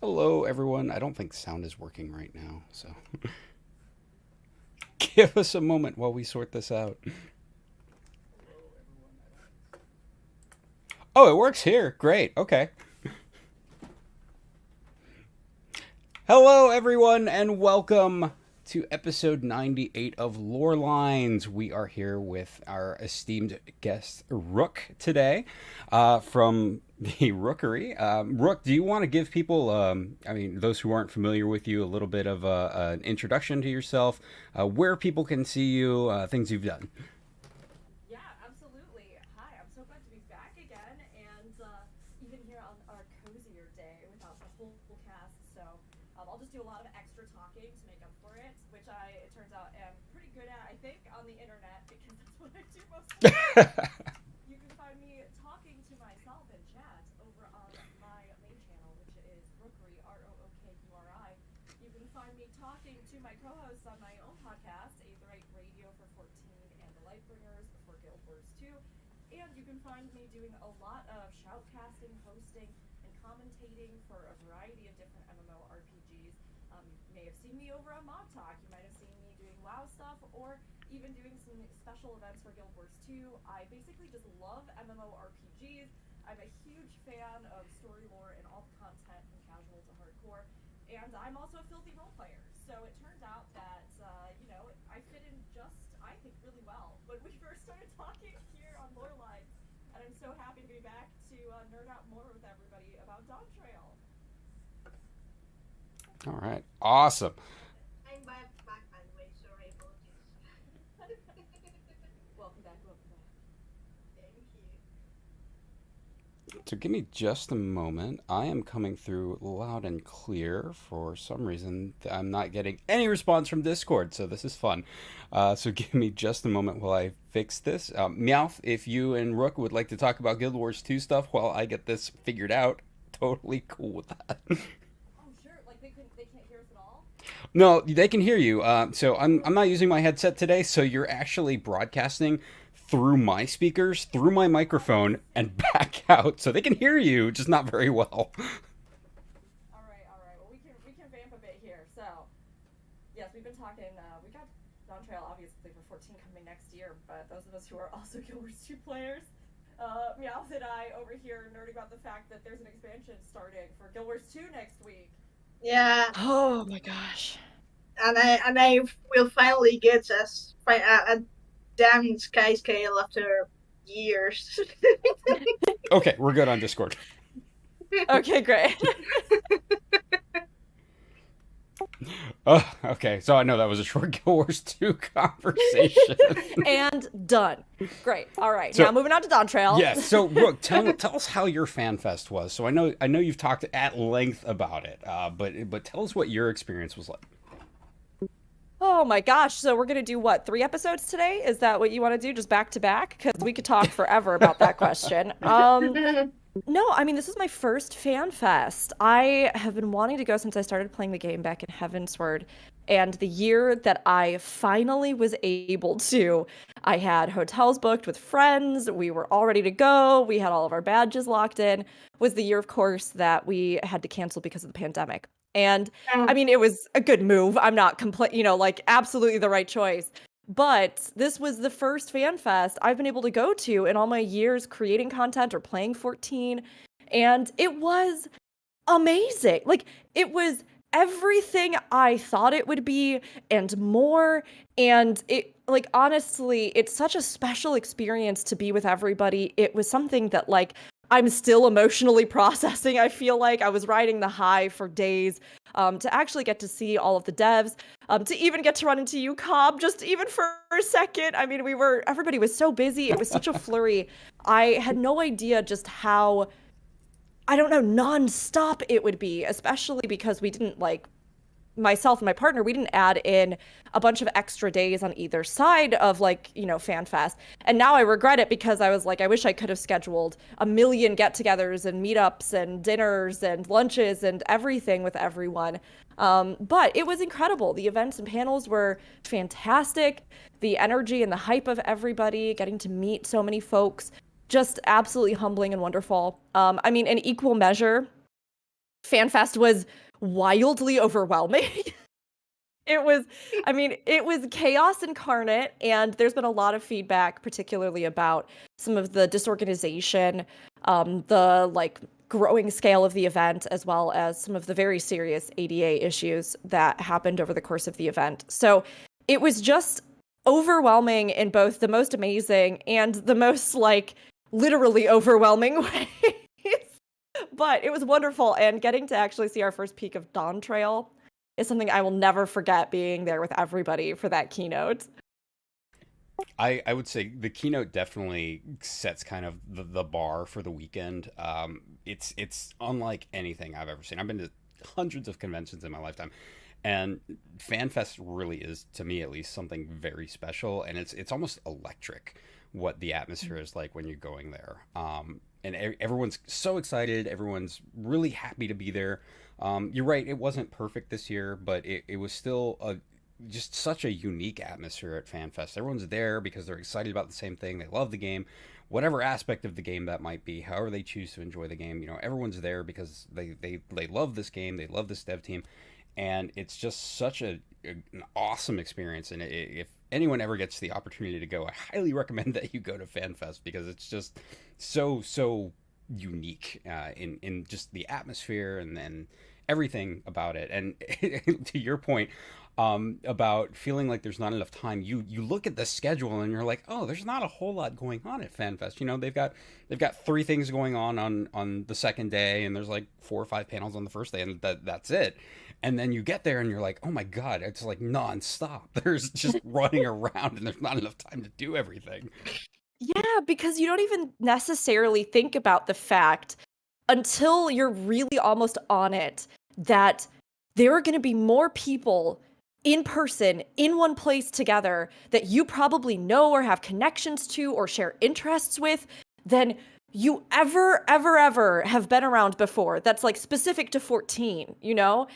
Hello, everyone. I don't think sound is working right now, so give us a moment while we sort this out. Oh, it works here. Great. Okay. Hello, everyone, and welcome to episode 98 of Lore Lines. We are here with our esteemed guest, Rook, today from the Rookery. Rook, do you want to give people, those who aren't familiar with you, a little bit of an introduction to yourself, where people can see you, things you've done? Yeah, absolutely. Hi, I'm so glad to be back again, and even here on our cozier day without the whole cast. So I'll just do a lot of extra talking to make up for it, which it turns out, am pretty good at, I think, on the internet because that's what I do most of the time. You can find me talking to myself in chat over on my main channel, which is Rookery, Rookuri. You can find me talking to my co-hosts on my own podcast, Aetherite Radio for 14 and The Lightbringers for Guild Wars 2. And you can find me doing a lot of shoutcasting, hosting, and commentating for a variety of different MMORPGs. You may have seen me over on Mob Talk. You might have seen me doing WoW stuff, or even doing some special events for Guild Wars 2. I basically just love MMORPGs. I'm a huge fan of story lore and all the content from casual to hardcore. And I'm also a filthy role player. So it turns out that, I fit in just, I think, really well when we first started talking here on Lore Lines. And I'm so happy to be back to nerd out more with everybody about Dawntrail. All right. Awesome. I'm back by the way, sorry, apologies. Welcome back, welcome back. Thank you. So give me just a moment. I am coming through loud and clear. For some reason, I'm not getting any response from Discord, so this is fun. So give me just a moment while I fix this. Meowth, if you and Rook would like to talk about Guild Wars 2 stuff while I get this figured out, totally cool with that. Oh, sure. Like, they can't hear us at all? No, they can hear you. So I'm not using my headset today, so you're actually broadcasting through my speakers, through my microphone, and back out, so they can hear you, just not very well. All right, all right. Well, we can vamp a bit here. So, yes, we've been talking. We got Dawntrail obviously for 14 coming next year, but those of us who are also Guild Wars 2 players, Meowth and I over here nerding about the fact that there's an expansion starting for Guild Wars 2 next week. Yeah, Oh my gosh. and I will finally get a damn sky scale after years. Okay, we're good on Discord. Okay, great. Okay, so I know that was a short Guild Wars 2 conversation. And done. Great. All right. So- now moving on to Dawntrail. Yes, so Rook, tell us how your fan fest was. So I know you've talked at length about it, but tell us what your experience was like. Oh my gosh. So we're gonna do what? 3 episodes today? Is that what you want to do? Just back to back? Because we could talk forever about that question. No, I mean, this is my first fan fest. I have been wanting to go since I started playing the game back in Heavensward. And the year that I finally was able to, I had hotels booked with friends. We were all ready to go. We had all of our badges locked in. Was the year, of course, that we had to cancel because of the pandemic. And I mean, it was a good move. I'm not absolutely the right choice. But this was the first fan fest I've been able to go to in all my years creating content or playing 14. And it was amazing. Like, it was everything I thought it would be and more. And it, like, honestly, it's such a special experience to be with everybody. It was something that, like, I'm still emotionally processing. I feel like I was riding the high for days, to actually get to see all of the devs, to even get to run into you, Cobb, just even for a second. I mean, everybody was so busy. It was such a flurry. I had no idea just how, I don't know, nonstop it would be, especially because we didn't, like, myself and my partner, we didn't add in a bunch of extra days on either side of, like, FanFest. And now I regret it because I was like, I wish I could have scheduled a million get-togethers and meetups and dinners and lunches and everything with everyone. But it was incredible. The events and panels were fantastic. The energy and the hype of everybody, getting to meet so many folks, just absolutely humbling and wonderful. I mean, in equal measure, FanFest was wildly overwhelming. It was chaos incarnate, and there's been a lot of feedback, particularly about some of the disorganization, the like growing scale of the event, as well as some of the very serious ADA issues that happened over the course of the event. So it was just overwhelming in both the most amazing and the most like literally overwhelming ways. But it was wonderful, and getting to actually see our first peek of Dawntrail is something I will never forget, being there with everybody for that keynote. I would say the keynote definitely sets kind of the bar for the weekend. It's unlike anything I've ever seen. I've been to hundreds of conventions in my lifetime, and FanFest really is, to me at least, something very special, and it's almost electric what the atmosphere is like when you're going there. And everyone's so excited. Everyone's really happy to be there. You're right, it wasn't perfect this year, but it was still just such a unique atmosphere at FanFest. Everyone's there because they're excited about the same thing. They love the game, whatever aspect of the game that might be, however they choose to enjoy the game. Everyone's there because they love this game. They love this dev team, and it's just such an awesome experience. And if anyone ever gets the opportunity to go, I highly recommend that you go to FanFest because it's just so unique in just the atmosphere and then everything about it. And to your point about feeling like there's not enough time, you look at the schedule and you're like, oh, there's not a whole lot going on at FanFest. They've got 3 things going on the second day, and there's like 4 or 5 panels on the first day, and that's it. And then you get there and you're like, oh my god, it's like nonstop. There's just running around and there's not enough time to do everything. Yeah, because you don't even necessarily think about the fact until you're really almost on it that there are going to be more people in person in one place together that you probably know or have connections to or share interests with than you ever have been around before. That's like specific to 14, you know?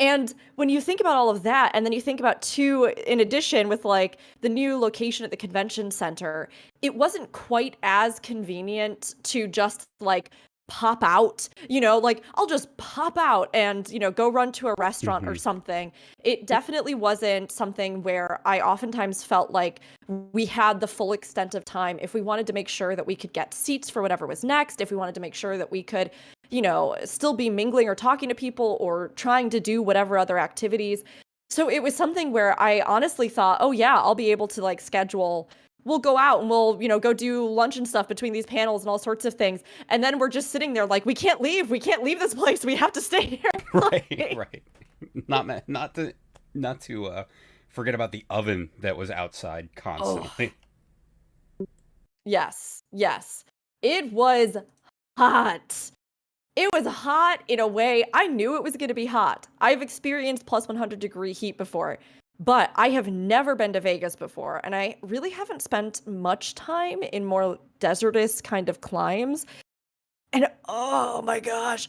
And when you think about all of that, and then you think about too, in addition with like the new location at the convention center, it wasn't quite as convenient to just like pop out, like I'll just pop out and, go run to a restaurant or something. It definitely wasn't something where I oftentimes felt like we had the full extent of time if we wanted to make sure that we could get seats for whatever was next, if we wanted to make sure that we could, still be mingling or talking to people or trying to do whatever other activities. So it was something where I honestly thought, oh yeah, I'll be able to like schedule, we'll go out and we'll, go do lunch and stuff between these panels and all sorts of things. And then we're just sitting there like, we can't leave this place. We have to stay here. Right. Not to forget about the oven that was outside constantly. Oh. Yes. It was hot. It was hot in a way I knew it was going to be hot. I've experienced plus 100-degree heat before, but I have never been to Vegas before, and I really haven't spent much time in more desertous kind of climes. And oh my gosh,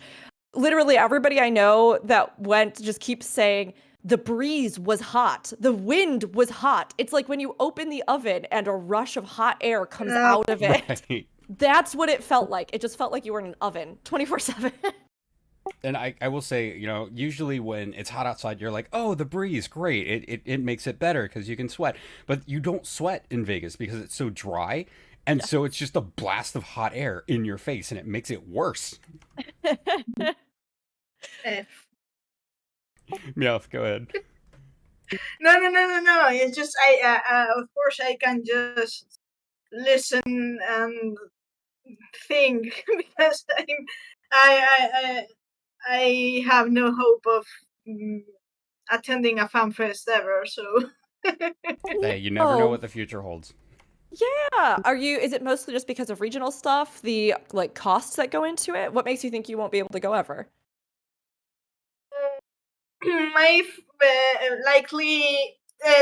literally everybody I know that went just keeps saying the breeze was hot, the wind was hot. It's like when you open the oven and a rush of hot air comes out of it. Right. That's what it felt like. It just felt like you were in an oven 24/7. And I will say, usually when it's hot outside, you're like, oh, the breeze, great. It makes it better because you can sweat. But you don't sweat in Vegas because it's so dry. And so it's just a blast of hot air in your face, and it makes it worse. Meowth, go ahead. No. It's just of course I can just listen and think because I have no hope of attending a fan fest ever. So Hey, you never know what the future holds. Yeah. Is it mostly just because of regional stuff, the like costs that go into it? What makes you think you won't be able to go ever? Likely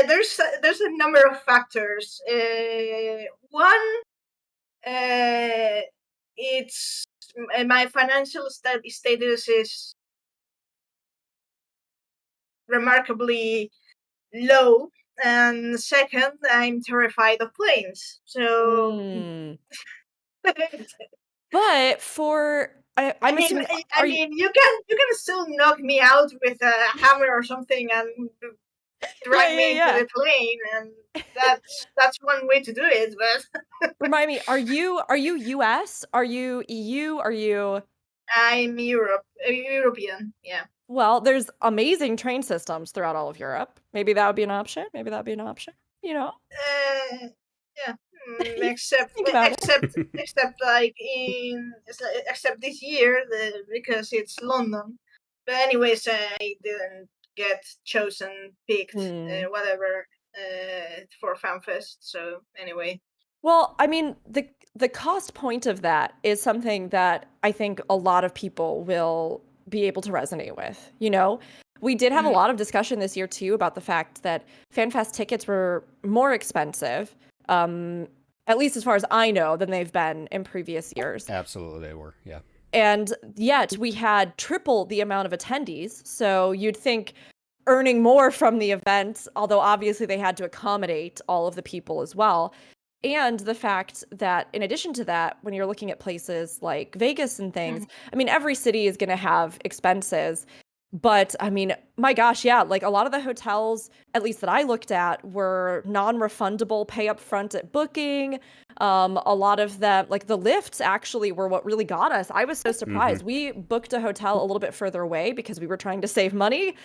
there's a number of factors. One, it's my financial status is remarkably low, and second, I'm terrified of planes. So But I'm assuming. I mean, you can still knock me out with a hammer or something and drag me into the plane, and that's one way to do it. But remind me, are you US? Are you EU? Are you? I'm European. Yeah. Well, there's amazing train systems throughout all of Europe. Maybe that would be an option. You know. Yeah. Except Think about it. like except this year because it's London. But anyways, I didn't get picked, whatever, for FanFest. So anyway. Well, I mean, the cost point of that is something that I think a lot of people will be able to resonate with. You know, we did have a lot of discussion this year too about the fact that FanFest tickets were more expensive, at least as far as I know, than they've been in previous years. Absolutely, they were. Yeah. And yet we had triple the amount of attendees. So you'd think earning more from the event, although obviously they had to accommodate all of the people as well. And the fact that in addition to that, when you're looking at places like Vegas and things, I mean, every city is going to have expenses. But I mean, my gosh, yeah, like a lot of the hotels, at least that I looked at, were non-refundable, pay up front at booking. A lot of them, like the lifts actually were what really got us. I was so surprised. We booked a hotel a little bit further away because we were trying to save money.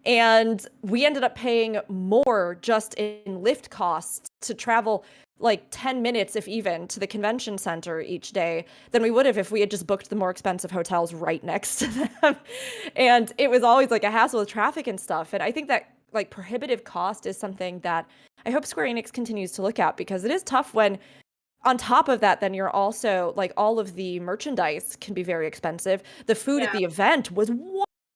And we ended up paying more just in lift costs to travel like 10 minutes, if even, to the convention center each day than we would have if we had just booked the more expensive hotels right next to them. And it was always like a hassle with traffic and stuff. And I think that like prohibitive cost is something that I hope Square Enix continues to look at, because it is tough when on top of that, then you're also like all of the merchandise can be very expensive. The food at the event was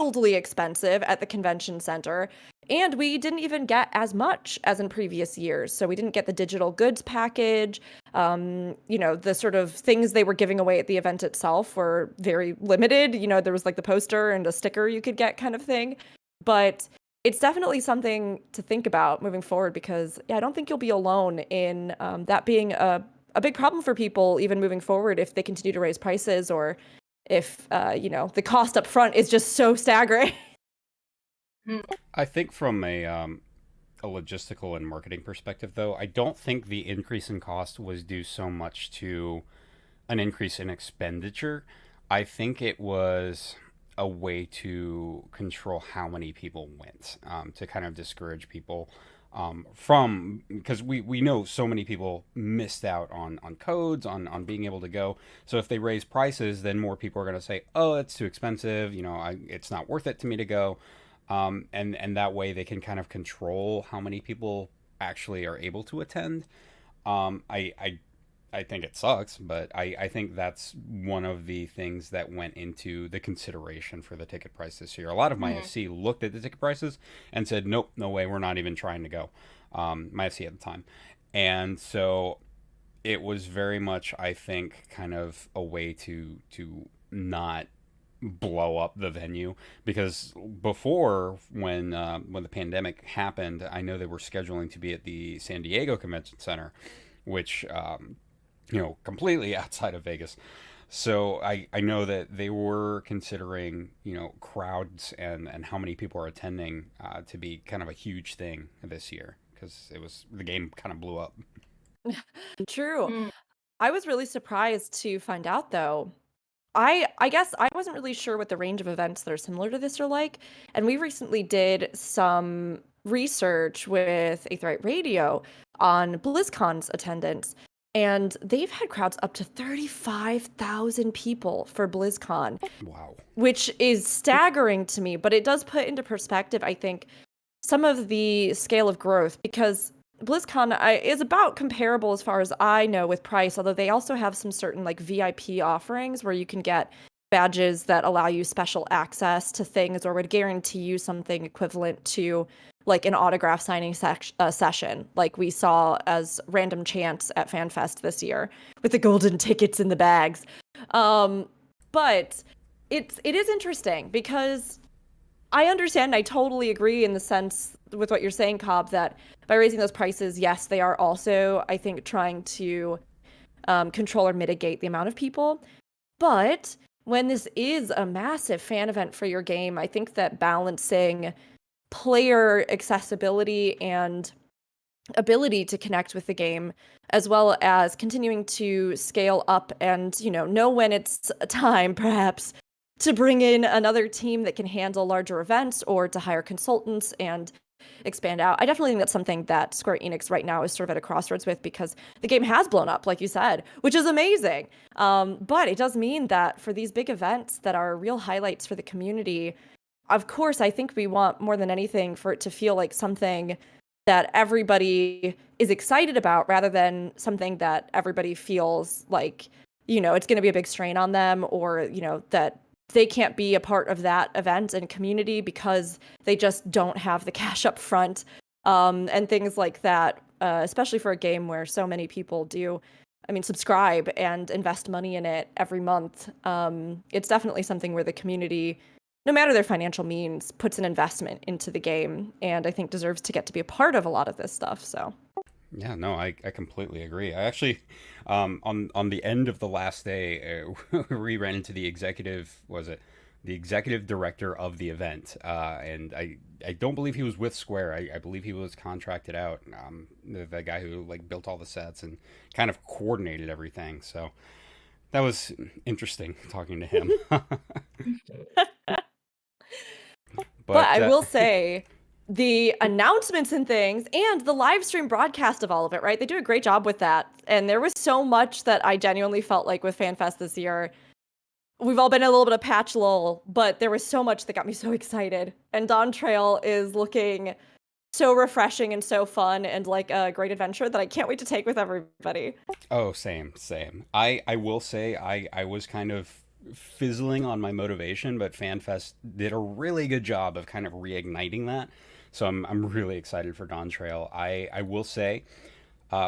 wildly expensive at the convention center. And we didn't even get as much as in previous years. So we didn't get the digital goods package. You know, the sort of things they were giving away at the event itself were very limited. You know, there was like the poster and a sticker you could get kind of thing. But it's definitely something to think about moving forward, because I don't think you'll be alone in that being a big problem for people even moving forward if they continue to raise prices, or if, you know, the cost up front is just so staggering. I think from a logistical and marketing perspective, though, I don't think the increase in cost was due so much to an increase in expenditure. I think it was a way to control how many people went, to kind of discourage people because we know so many people missed out on codes, on being able to go. So if they raise prices, then more people are going to say, oh, it's too expensive, you know, it's not worth it to me to go. And that way they can kind of control how many people actually are able to attend. I think it sucks, but I think that's one of the things that went into the consideration for the ticket price this year. A lot of my FC looked at the ticket prices and said, nope, no way, we're not even trying to go. My FC at the time. And so it was very much, I think, kind of a way to not blow up the venue, because before, when the pandemic happened, I know they were scheduling to be at the San Diego Convention Center, which you know, completely outside of Vegas. So I know that they were considering, you know, crowds and how many people are attending to be kind of a huge thing this year, because the game kind of blew up. True. I was really surprised to find out, though. I guess I wasn't really sure what the range of events that are similar to this are like. And we recently did some research with Aetheryte Radio on BlizzCon's attendance. And they've had crowds up to 35,000 people for BlizzCon. Wow. Which is staggering to me, but it does put into perspective, I think, some of the scale of growth, because BlizzCon is about comparable as far as I know with price, although they also have some certain like VIP offerings where you can get badges that allow you special access to things, or would guarantee you something equivalent to like an autograph signing session, like we saw as random chance at FanFest this year with the golden tickets in the bags. But it is interesting, because I understand, I totally agree in the sense with what you're saying, Cobb, that by raising those prices, yes, they are also, I think, trying to control or mitigate the amount of people. But when this is a massive fan event for your game, I think that balancing player accessibility and ability to connect with the game, as well as continuing to scale up and, know when it's time, perhaps, to bring in another team that can handle larger events or to hire consultants and expand out. I definitely think that's something that Square Enix right now is sort of at a crossroads with, because the game has blown up, like you said, which is amazing. But it does mean that for these big events that are real highlights for the community, of course, I think we want more than anything for it to feel like something that everybody is excited about, rather than something that everybody feels like, it's going to be a big strain on them, or, that they can't be a part of that event and community because they just don't have the cash up front, and things like that, especially for a game where so many people subscribe and invest money in it every month. It's definitely something where the community, no matter their financial means, puts an investment into the game, and I think deserves to get to be a part of a lot of this stuff. So Yeah, no, I completely agree. I actually, on the end of the last day, we ran into the the executive director of the event, and I don't believe he was with Square. I believe he was contracted out, the guy who like built all the sets and kind of coordinated everything. So that was interesting talking to him. But I will say, the announcements and things and the live stream broadcast of all of it, right? They do a great job with that. And there was so much that I genuinely felt like with FanFest this year. We've all been in a little bit of patch lull, but there was so much that got me so excited. And Dawntrail is looking so refreshing and so fun and like a great adventure that I can't wait to take with everybody. Oh, same. I will say I was kind of fizzling on my motivation, but FanFest did a really good job of kind of reigniting that. So I'm really excited for Dawntrail. I will say,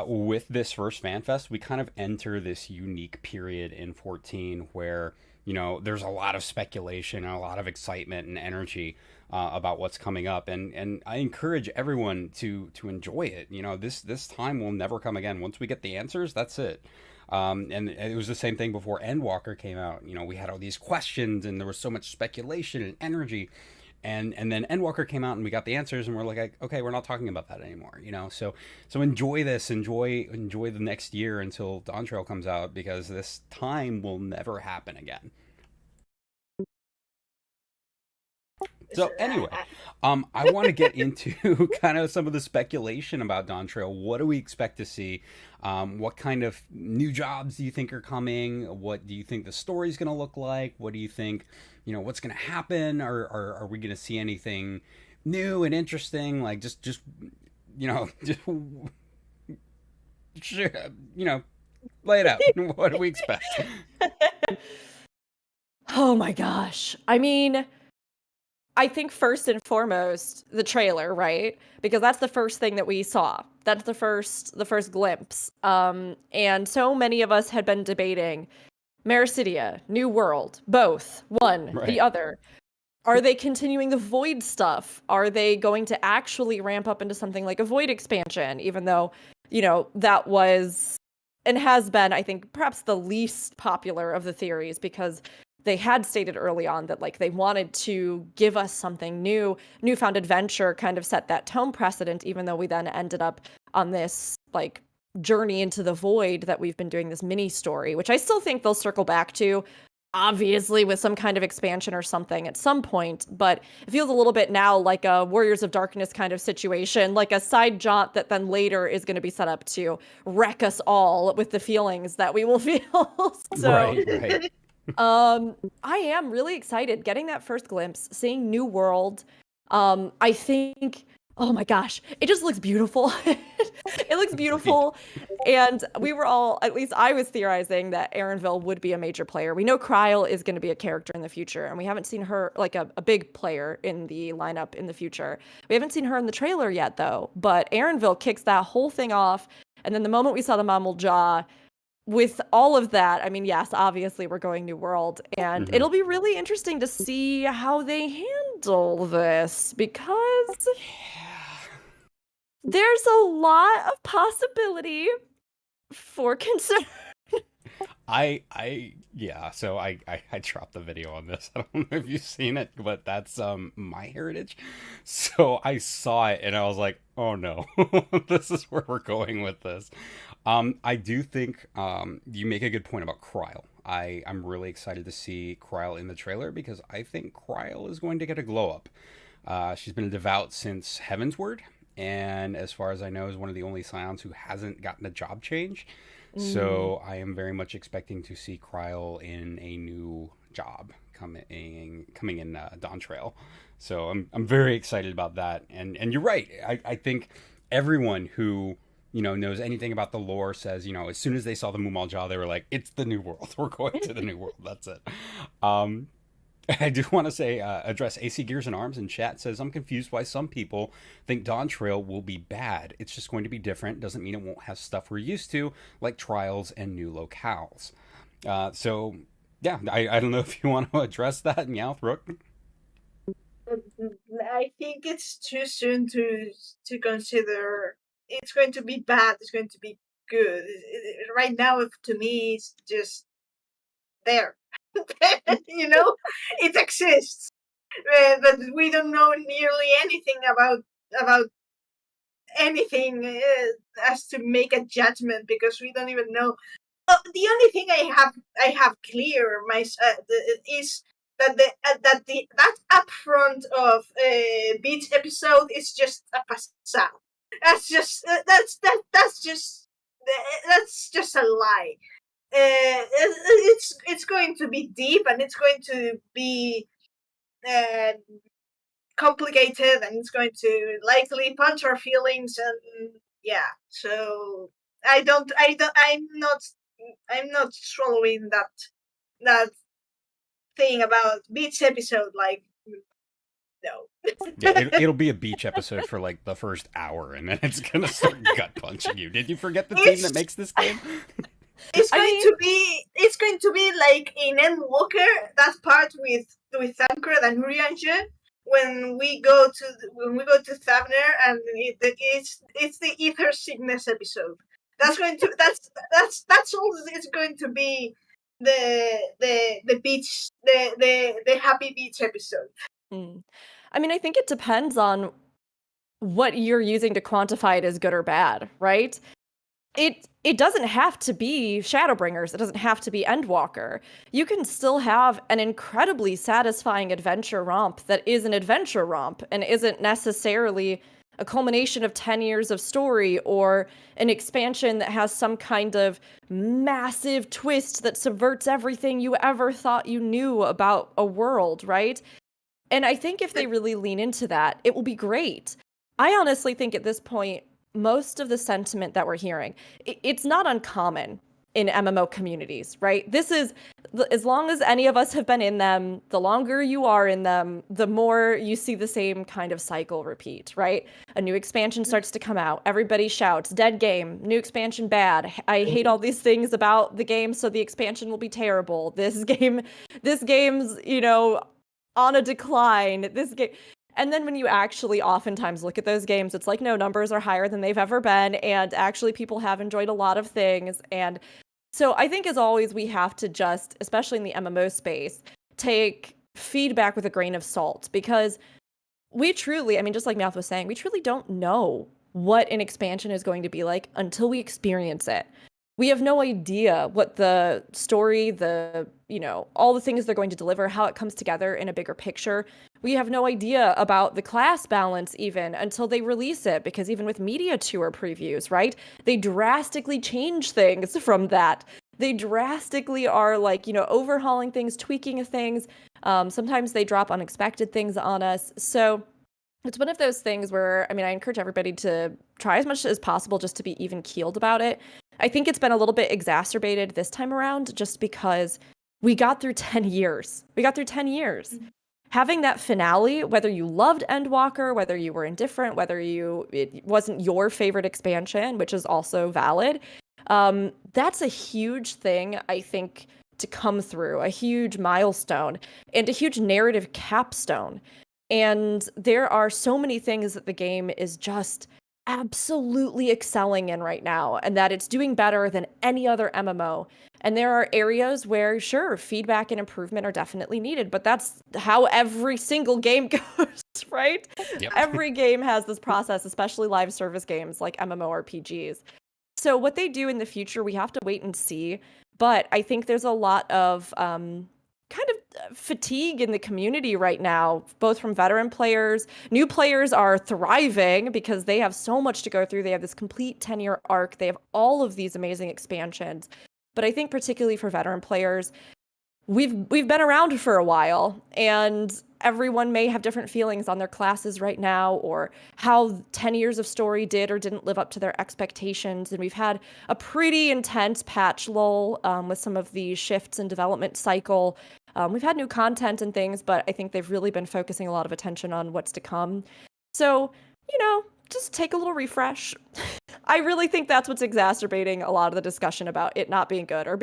with this first FanFest, we kind of enter this unique period in 14 where, there's a lot of speculation and a lot of excitement and energy about what's coming up, and I encourage everyone to enjoy it. This time will never come again. Once we get the answers, that's it. And it was the same thing before Endwalker came out. We had all these questions, and there was so much speculation and energy. And then Endwalker came out, and we got the answers, and we're like, okay, we're not talking about that anymore. So enjoy this, enjoy the next year until Dawntrail comes out, because this time will never happen again. So anyway, I want to get into kind of some of the speculation about Dawntrail. What do we expect to see? What kind of new jobs do you think are coming? What do you think the story's going to look like? What do you think, what's going to happen? Or are we going to see anything new and interesting? Like just lay it out. What do we expect? Oh my gosh. I think first and foremost, the trailer, right? Because that's the first thing that we saw. That's the first glimpse. And so many of us had been debating Maricidia, New World, both, one, right, the other. Are they continuing the Void stuff? Are they going to actually ramp up into something like a Void expansion? Even though, that was and has been, I think, perhaps the least popular of the theories, because they had stated early on that like they wanted to give us something newfound adventure, kind of set that tone precedent, even though we then ended up on this like journey into the void that we've been doing, this mini story, which I still think they'll circle back to, obviously with some kind of expansion or something at some point. But it feels a little bit now like a Warriors of Darkness kind of situation, like a side jaunt that then later is going to be set up to wreck us all with the feelings that we will feel. So right. I am really excited getting that first glimpse, seeing New World. I think, oh my gosh, it just looks beautiful. It looks beautiful. And we were all, at least I was theorizing that Erenville would be a major player. We know Kryl is going to be a character in the future, and we haven't seen her like a big player in the lineup in the future. We haven't seen her in the trailer yet, though. But Erenville kicks that whole thing off. And then the moment we saw the Mammal Jaw, with all of that, yes, obviously we're going New World, and it'll be really interesting to see how they handle this, because there's a lot of possibility for concern. Yeah, so I dropped the video on this. I don't know if you've seen it, but that's My Heritage. So I saw it and I was like, oh no, this is where we're going with this. I do think you make a good point about Kryle. I'm really excited to see Kryle in the trailer because I think Kryle is going to get a glow up. She's been a devout since Heavensward, and as far as I know, is one of the only Scions who hasn't gotten a job change. So I am very much expecting to see Kryle in a new job coming in Dawntrail. So I'm very excited about that. And you're right. I think everyone who knows anything about the lore says as soon as they saw the Mumalja, they were like, it's the new world. We're going to the new world. That's it. I do want to say, address AC Gears and Arms in chat says, I'm confused why some people think Dawntrail will be bad. It's just going to be different. Doesn't mean it won't have stuff we're used to, like trials and new locales. So, yeah, I don't know if you want to address that, Meowth, Rook. I think it's too soon to consider it's going to be bad, it's going to be good. Right now, to me, it's just there. It exists, but we don't know nearly anything about anything as to make a judgment because we don't even know. The only thing I have clear is that that upfront of beach episode is just a facade. That's just that's just a lie. It's going to be deep and it's going to be complicated and it's going to likely punch our feelings and yeah. So I'm not swallowing that thing about beach episode like no. Yeah, it'll be a beach episode for like the first hour and then it's gonna start gut punching you. Did you forget the team that makes this game? It's going to be like in Endwalker, that part with Thancred and Urianger when we go to Thavner and it's the ether sickness episode. That's all it's going to be the beach the happy beach episode. I mean, I think it depends on what you're using to quantify it as good or bad, right? It doesn't have to be Shadowbringers. It doesn't have to be Endwalker. You can still have an incredibly satisfying adventure romp that is an adventure romp and isn't necessarily a culmination of 10 years of story or an expansion that has some kind of massive twist that subverts everything you ever thought you knew about a world, right? And I think if they really lean into that, it will be great. I honestly think at this point, most of the sentiment that we're hearing, it's not uncommon in MMO communities, right? This is, as long as any of us have been in them, the longer you are in them, the more you see the same kind of cycle repeat, right? A new expansion starts to come out. Everybody shouts, dead game, new expansion bad. I hate all these things about the game, so the expansion will be terrible. This game's, on a decline. And then when you actually oftentimes look at those games, it's like, no, numbers are higher than they've ever been. And actually people have enjoyed a lot of things. And so I think as always, we have to just, especially in the MMO space, take feedback with a grain of salt because we truly, I mean, just like Meowth was saying, we truly don't know what an expansion is going to be like until we experience it. We have no idea what the story, all the things they're going to deliver, how it comes together in a bigger picture. We have no idea about the class balance even until they release it, because even with media tour previews, right? They drastically change things from that. They drastically are overhauling things, tweaking things. Sometimes they drop unexpected things on us. So it's one of those things where, I encourage everybody to try as much as possible just to be even keeled about it. I think it's been a little bit exacerbated this time around just because we got through 10 years. Mm-hmm. Having that finale, whether you loved Endwalker, whether you were indifferent, whether it wasn't your favorite expansion, which is also valid, that's a huge thing, I think, to come through, a huge milestone and a huge narrative capstone. And there are so many things that the game is just absolutely excelling in right now, and that it's doing better than any other MMO. And there are areas where, sure, feedback and improvement are definitely needed, but that's how every single game goes, right? Yep. Every game has this process, especially live service games like MMORPGs. So what they do in the future, we have to wait and see. But I think there's a lot of kind of fatigue in the community right now, both from veteran players. New players are thriving because they have so much to go through. They have this complete 10-year arc. They have all of these amazing expansions. But I think particularly for veteran players, we've been around for a while, and everyone may have different feelings on their classes right now, or how 10 years of story did or didn't live up to their expectations. And we've had a pretty intense patch lull with some of the shifts in development cycle. We've had new content and things, but I think they've really been focusing a lot of attention on what's to come. So, just take a little refresh. I really think that's what's exacerbating a lot of the discussion about it not being good or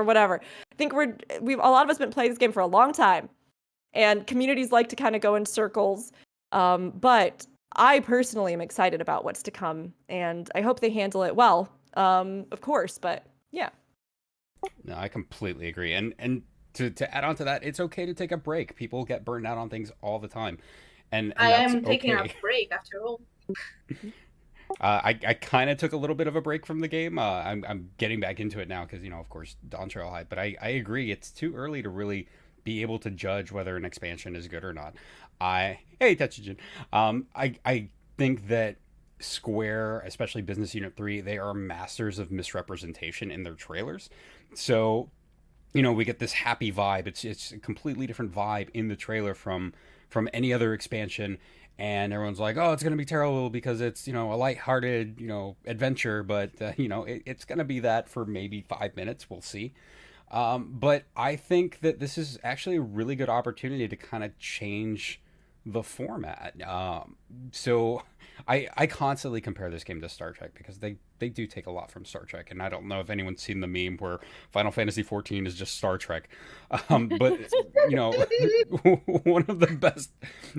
whatever. I think a lot of us been playing this game for a long time, and communities like to kind of go in circles. But I personally am excited about what's to come, and I hope they handle it well. Of course, but yeah. No, I completely agree. And to add on to that, it's okay to take a break. People get burned out on things all the time, and I that's am taking okay. a break after all. I kind of took a little bit of a break from the game. I'm getting back into it now because, of course, Dawntrail hype. But I agree, it's too early to really be able to judge whether an expansion is good or not. Hey, Tetsugen. I think that Square, especially Business Unit 3, they are masters of misrepresentation in their trailers. So, we get this happy vibe. It's a completely different vibe in the trailer from any other expansion, and everyone's like, "Oh, it's gonna be terrible because it's a lighthearted adventure," but it's gonna be that for maybe 5 minutes. We'll see. But I think that this is actually a really good opportunity to kind of change the format. So I constantly compare this game to Star Trek because they do take a lot from Star Trek, and I don't know if anyone's seen the meme where Final Fantasy 14 is just Star Trek. But one of the best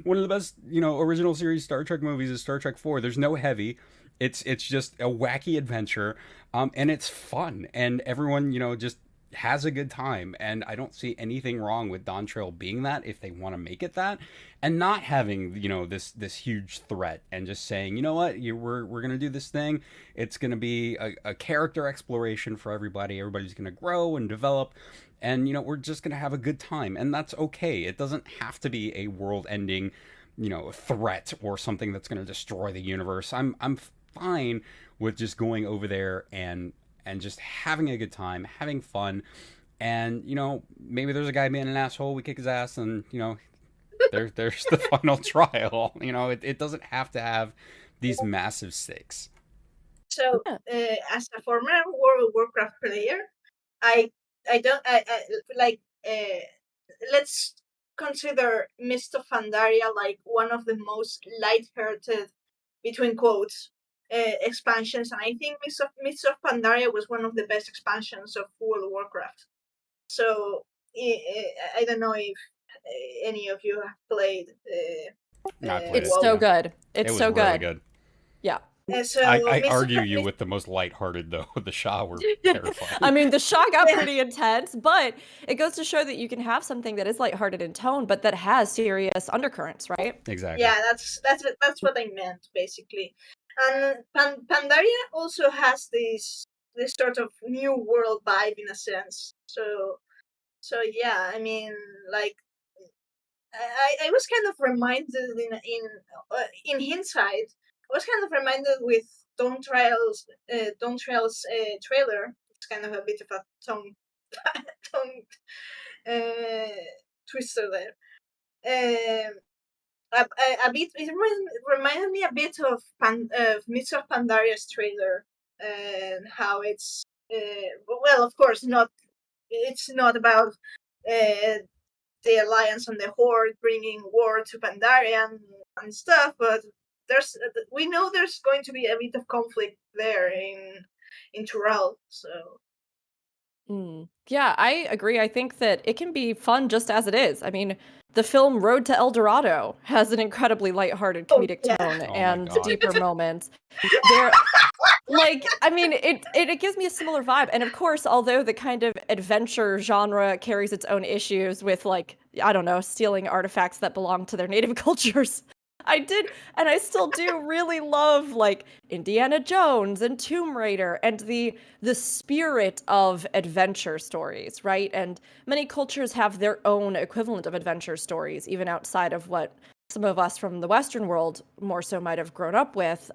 original series Star Trek movies is Star Trek 4. There's no heavy. It's just a wacky adventure, and it's fun, and everyone just has a good time, and I don't see anything wrong with Dawntrail being that if they want to make it that, and not having this huge threat, and just saying, we're gonna do this thing. It's gonna be a character exploration for everybody. Everybody's gonna grow and develop, and we're just gonna have a good time, and that's okay. It doesn't have to be a world-ending threat or something that's gonna destroy the universe. I'm fine with just going over there and just having a good time, having fun, and maybe there's a guy being an asshole, we kick his ass, and there's the final trial. It doesn't have to have these massive stakes. So, as a former World of Warcraft player, I don't I like let's consider Mist of Pandaria like one of the most light-hearted, between quotes, expansions, and I think Mist of Pandaria was one of the best expansions of World of Warcraft. So I don't know if any of you have played. I played It's it, so yeah. good. It It's was so really good. good. Yeah. So I Mist of argue you Mist- with the most lighthearted though. The Shah were terrifying. I mean, the shot got Yeah. pretty intense, but it goes to show that you can have something that is lighthearted in tone, but that has serious undercurrents, right? Exactly. Yeah, that's what I meant basically. And Pandaria also has this sort of new world vibe in a sense. So yeah, I mean, like I was kind of reminded in hindsight, I was kind of reminded with Dawntrail's trailer. It's kind of a bit of a tongue twister there. A bit. It reminded me a bit of Mists of Pandaria's trailer, and how it's well, of course, not. It's not about the Alliance and the Horde bringing war to Pandaria and stuff, but we know there's going to be a bit of conflict there in Tural. So Yeah, I agree. I think that it can be fun just as it is. I mean, the film Road to El Dorado has an incredibly lighthearted Oh comedic yeah. tone Oh my and god. deeper moments. There, like, I mean, it gives me a similar vibe. And of course, although the kind of adventure genre carries its own issues with, like, I don't know, stealing artifacts that belong to their native cultures, I did, and I still do really love, like, Indiana Jones and Tomb Raider and the spirit of adventure stories, right? And many cultures have their own equivalent of adventure stories, even outside of what some of us from the Western world more so might have grown up with.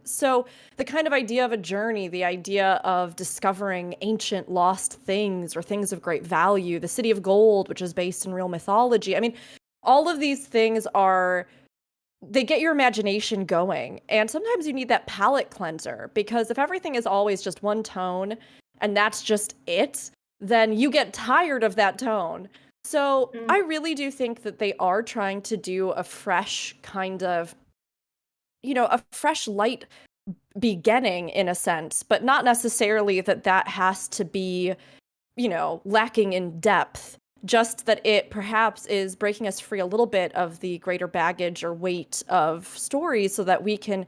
So the kind of idea of a journey, the idea of discovering ancient lost things or things of great value, the City of Gold, which is based in real mythology. I mean, all of these things are they get your imagination going. And sometimes you need that palate cleanser because if everything is always just one tone and that's just it, then you get tired of that tone. So Mm. I really do think that they are trying to do a fresh kind of, a fresh light beginning in a sense, but not necessarily that that has to be lacking in depth, just that it perhaps is breaking us free a little bit of the greater baggage or weight of stories so that we can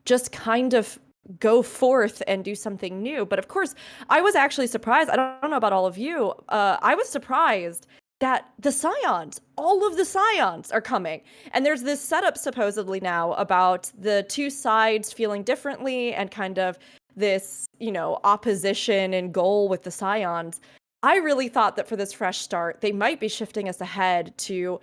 just kind of go forth and do something new. But of course, I was actually surprised. I don't know about all of you. I was surprised that the Scions, all of the Scions are coming. And there's this setup supposedly now about the two sides feeling differently and kind of this, opposition and goal with the Scions. I really thought that for this fresh start, they might be shifting us ahead to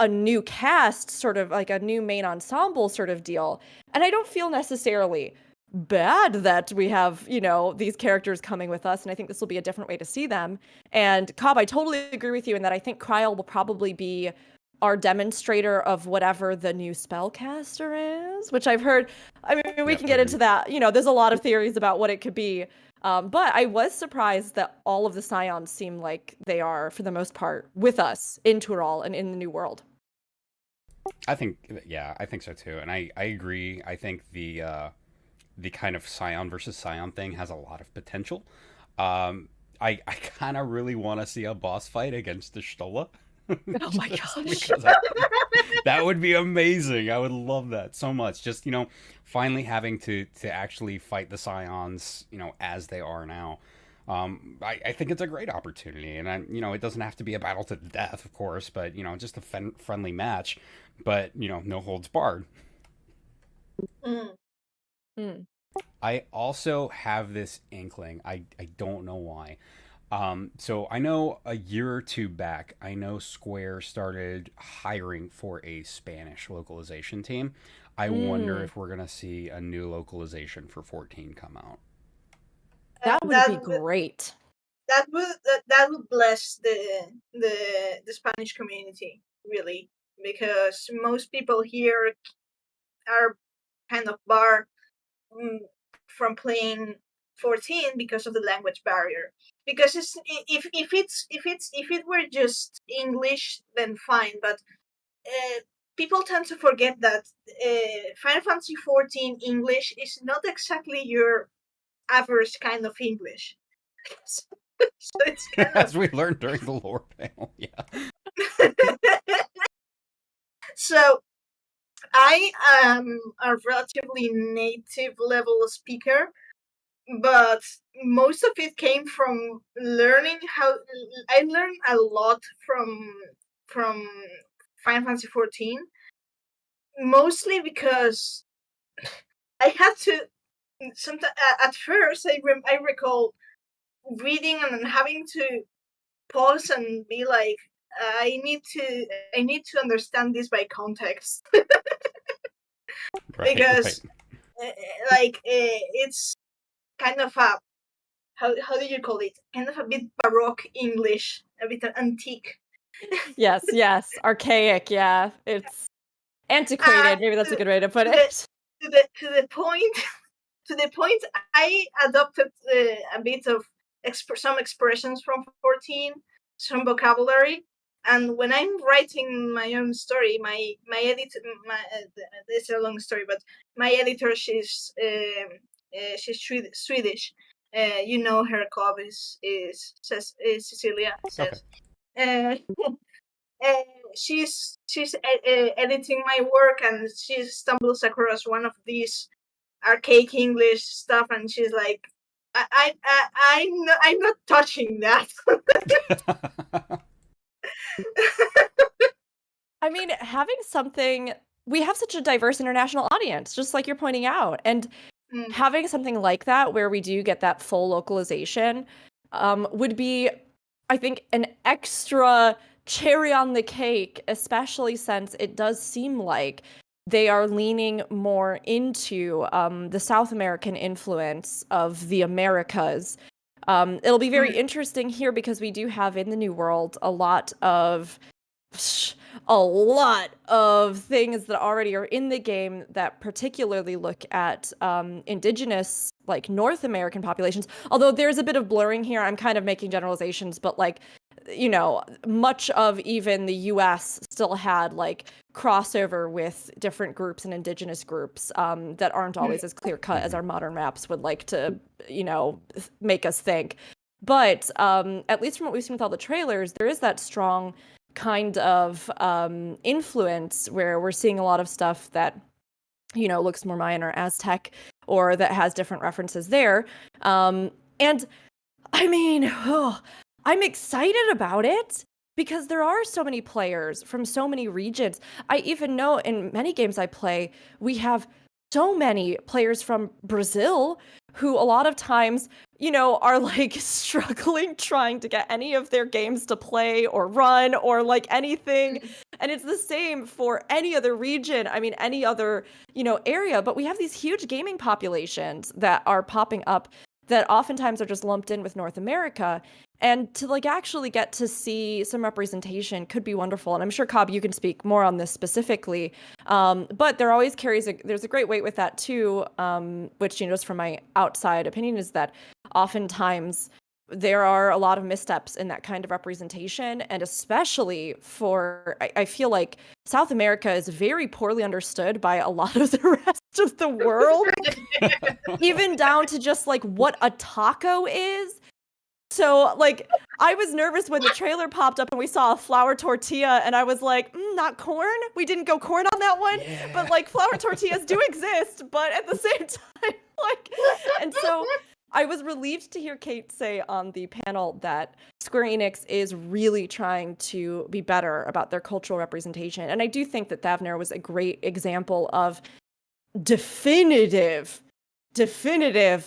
a new cast, sort of like a new main ensemble sort of deal. And I don't feel necessarily bad that we have, these characters coming with us. And I think this will be a different way to see them. And Cobb, I totally agree with you in that I think Kryl will probably be our demonstrator of whatever the new spellcaster is, which I've heard. I mean, we can get into that. There's a lot of theories about what it could be. But I was surprised that all of the Scions seem like they are, for the most part, with us in Tural and in the New World. I think so too, and I agree. I think the kind of Scion versus Scion thing has a lot of potential. I kind of really want to see a boss fight against the Stola. Oh my gosh. That would be amazing. I would love that so much. Just, finally having to actually fight the Scions, as they are now. I think it's a great opportunity, and it doesn't have to be a battle to the death, of course, but just a friendly match, but no holds barred. Mm. Mm. I also have this inkling. I don't know why. So I know a year or two back, I know Square started hiring for a Spanish localization team. I wonder if we're gonna see a new localization for 14 come out. That would be great. That would bless the Spanish community, really, because most people here are kind of barred from playing 14 because of the language barrier. Because if it were just English, then fine. But people tend to forget that Final Fantasy 14 English is not exactly your average kind of English. So it's kind of... As we learned during the lore panel, yeah. So I am a relatively native level speaker, but most of it came from learning how... I learned a lot from Final Fantasy 14, mostly because I had to... Sometimes, at first, I recall reading and then having to pause and be like, I need to understand this by context. Right, Because right. it's kind of a... how do you call it? Kind of a bit baroque English, a bit antique. Yes, archaic. Yeah, it's antiquated. Maybe that's a good way to put it. To the point, I adopted a bit of some expressions from 14, some vocabulary, and when I'm writing my own story, my editor, it's a long story, but my editor, she's Swedish, you know her co-op is Cecilia Okay. says. Uh, she's editing my work, and she stumbles across one of these archaic English stuff, and she's like, I'm not touching that. I mean, having something, we have such a diverse international audience, just like you're pointing out. And having something like that where we do get that full localization would be, I think, an extra cherry on the cake, especially since it does seem like they are leaning more into the South American influence of the Americas. It'll be very interesting here because we do have in the New World a lot of things that already are in the game that particularly look at indigenous, like North American populations. Although there's a bit of blurring here, I'm kind of making generalizations, but like, you know, much of even the US still had like crossover with different groups and indigenous groups that aren't always as clear cut as our modern maps would like to, you know, make us think. But at least from what we've seen with all the trailers, there is that strong kind of influence where we're seeing a lot of stuff that, you know, looks more Mayan or Aztec, or that has different references there. And I mean, I'm excited about it because there are so many players from so many regions. I even know in many games I play, we have so many players from Brazil who a lot of times, you know, are like struggling trying to get any of their games to play or run or like anything. And it's the same for any other region. I mean, any other, you know, area. But we have these huge gaming populations that are popping up that oftentimes are just lumped in with North America. And to like actually get to see some representation could be wonderful. And I'm sure, Cobb, you can speak more on this specifically. But there always there's a great weight with that too, which, you know, just from my outside opinion, is that oftentimes there are a lot of missteps in that kind of representation. And especially for, I feel like South America is very poorly understood by a lot of the rest of the world, even down to just like what a taco is. So, like, I was nervous when the trailer popped up and we saw a flour tortilla, and I was like, not corn? We didn't go corn on that one? Yeah. But, like, flour tortillas do exist, but at the same time, like, and so I was relieved to hear Kate say on the panel that Square Enix is really trying to be better about their cultural representation. And I do think that Thavner was a great example of definitive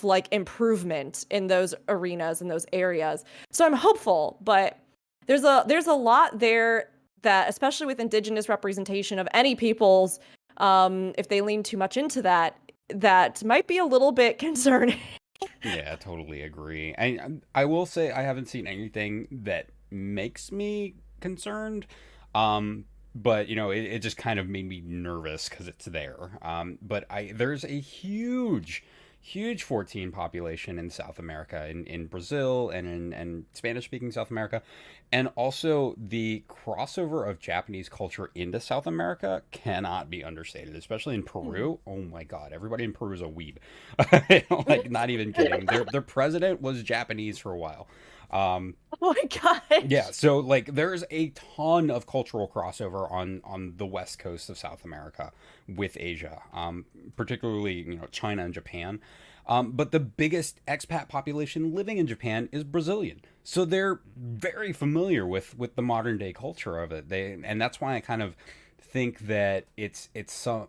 like improvement in those arenas and those areas. So I'm hopeful, but there's a lot there that, especially with indigenous representation of any peoples, if they lean too much into that might be a little bit concerning. Yeah, totally agree. I will say I haven't seen anything that makes me concerned. But, you know, it just kind of made me nervous because it's there. But there's a huge 14 population in South America, in Brazil and in Spanish-speaking South America. And also the crossover of Japanese culture into South America cannot be understated, especially in Peru. Oh my God, everybody in Peru is a weeb. Like, not even kidding. Their president was Japanese for a while. Oh my God. Yeah, so like there's a ton of cultural crossover on the west coast of South America with Asia, particularly, you know, China and Japan. But the biggest expat population living in Japan is Brazilian, so they're very familiar with the modern day culture of it. And that's why I kind of think that it's some.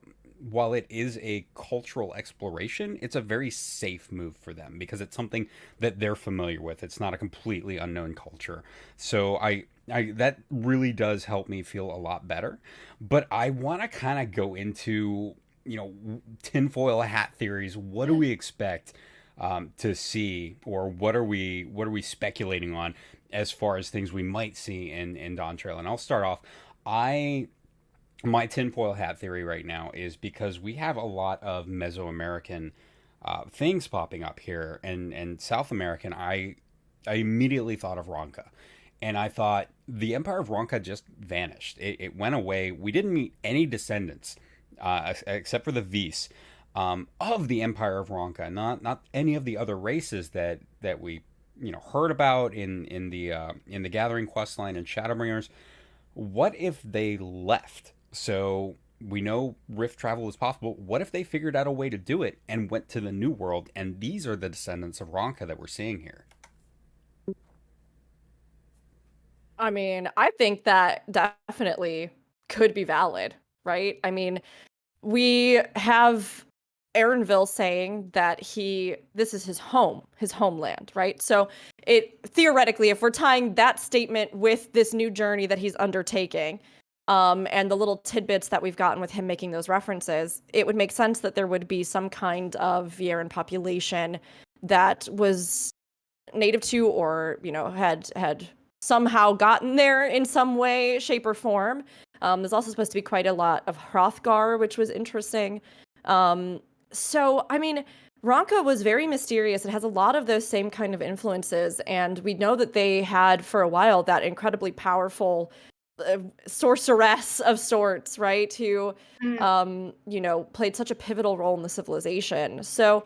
While it is a cultural exploration, it's a very safe move for them because it's something that they're familiar with. It's not a completely unknown culture. So I that really does help me feel a lot better. But I want to kind of go into, you know, tinfoil hat theories. What do we expect to see, or what are we speculating on as far as things we might see in Dawntrail? And I'll start off. My tinfoil hat theory right now is because we have a lot of Mesoamerican things popping up here, and South American. I immediately thought of Ronka, and I thought the Empire of Ronka just vanished. It went away. We didn't meet any descendants except for the Vis. of the Empire of Ronka, not any of the other races that we heard about in the Gathering quest line and Shadowbringers. What if they left? So we know rift travel is possible. What if they figured out a way to do it and went to the New World, and these are the descendants of Ronka that we're seeing here? I mean, I think that definitely could be valid, right? I mean, we have Aaronville saying that this is his homeland, right? So it theoretically, if we're tying that statement with this new journey that he's undertaking, and the little tidbits that we've gotten with him making those references, it would make sense that there would be some kind of Vieran population that was native to, or had somehow gotten there in some way, shape, or form. There's also supposed to be quite a lot of Hrothgar, which was interesting. So, I mean, Ronka was very mysterious. It has a lot of those same kind of influences, and we know that they had, for a while, that incredibly powerful sorceress of sorts, right? Who, played such a pivotal role in the civilization. So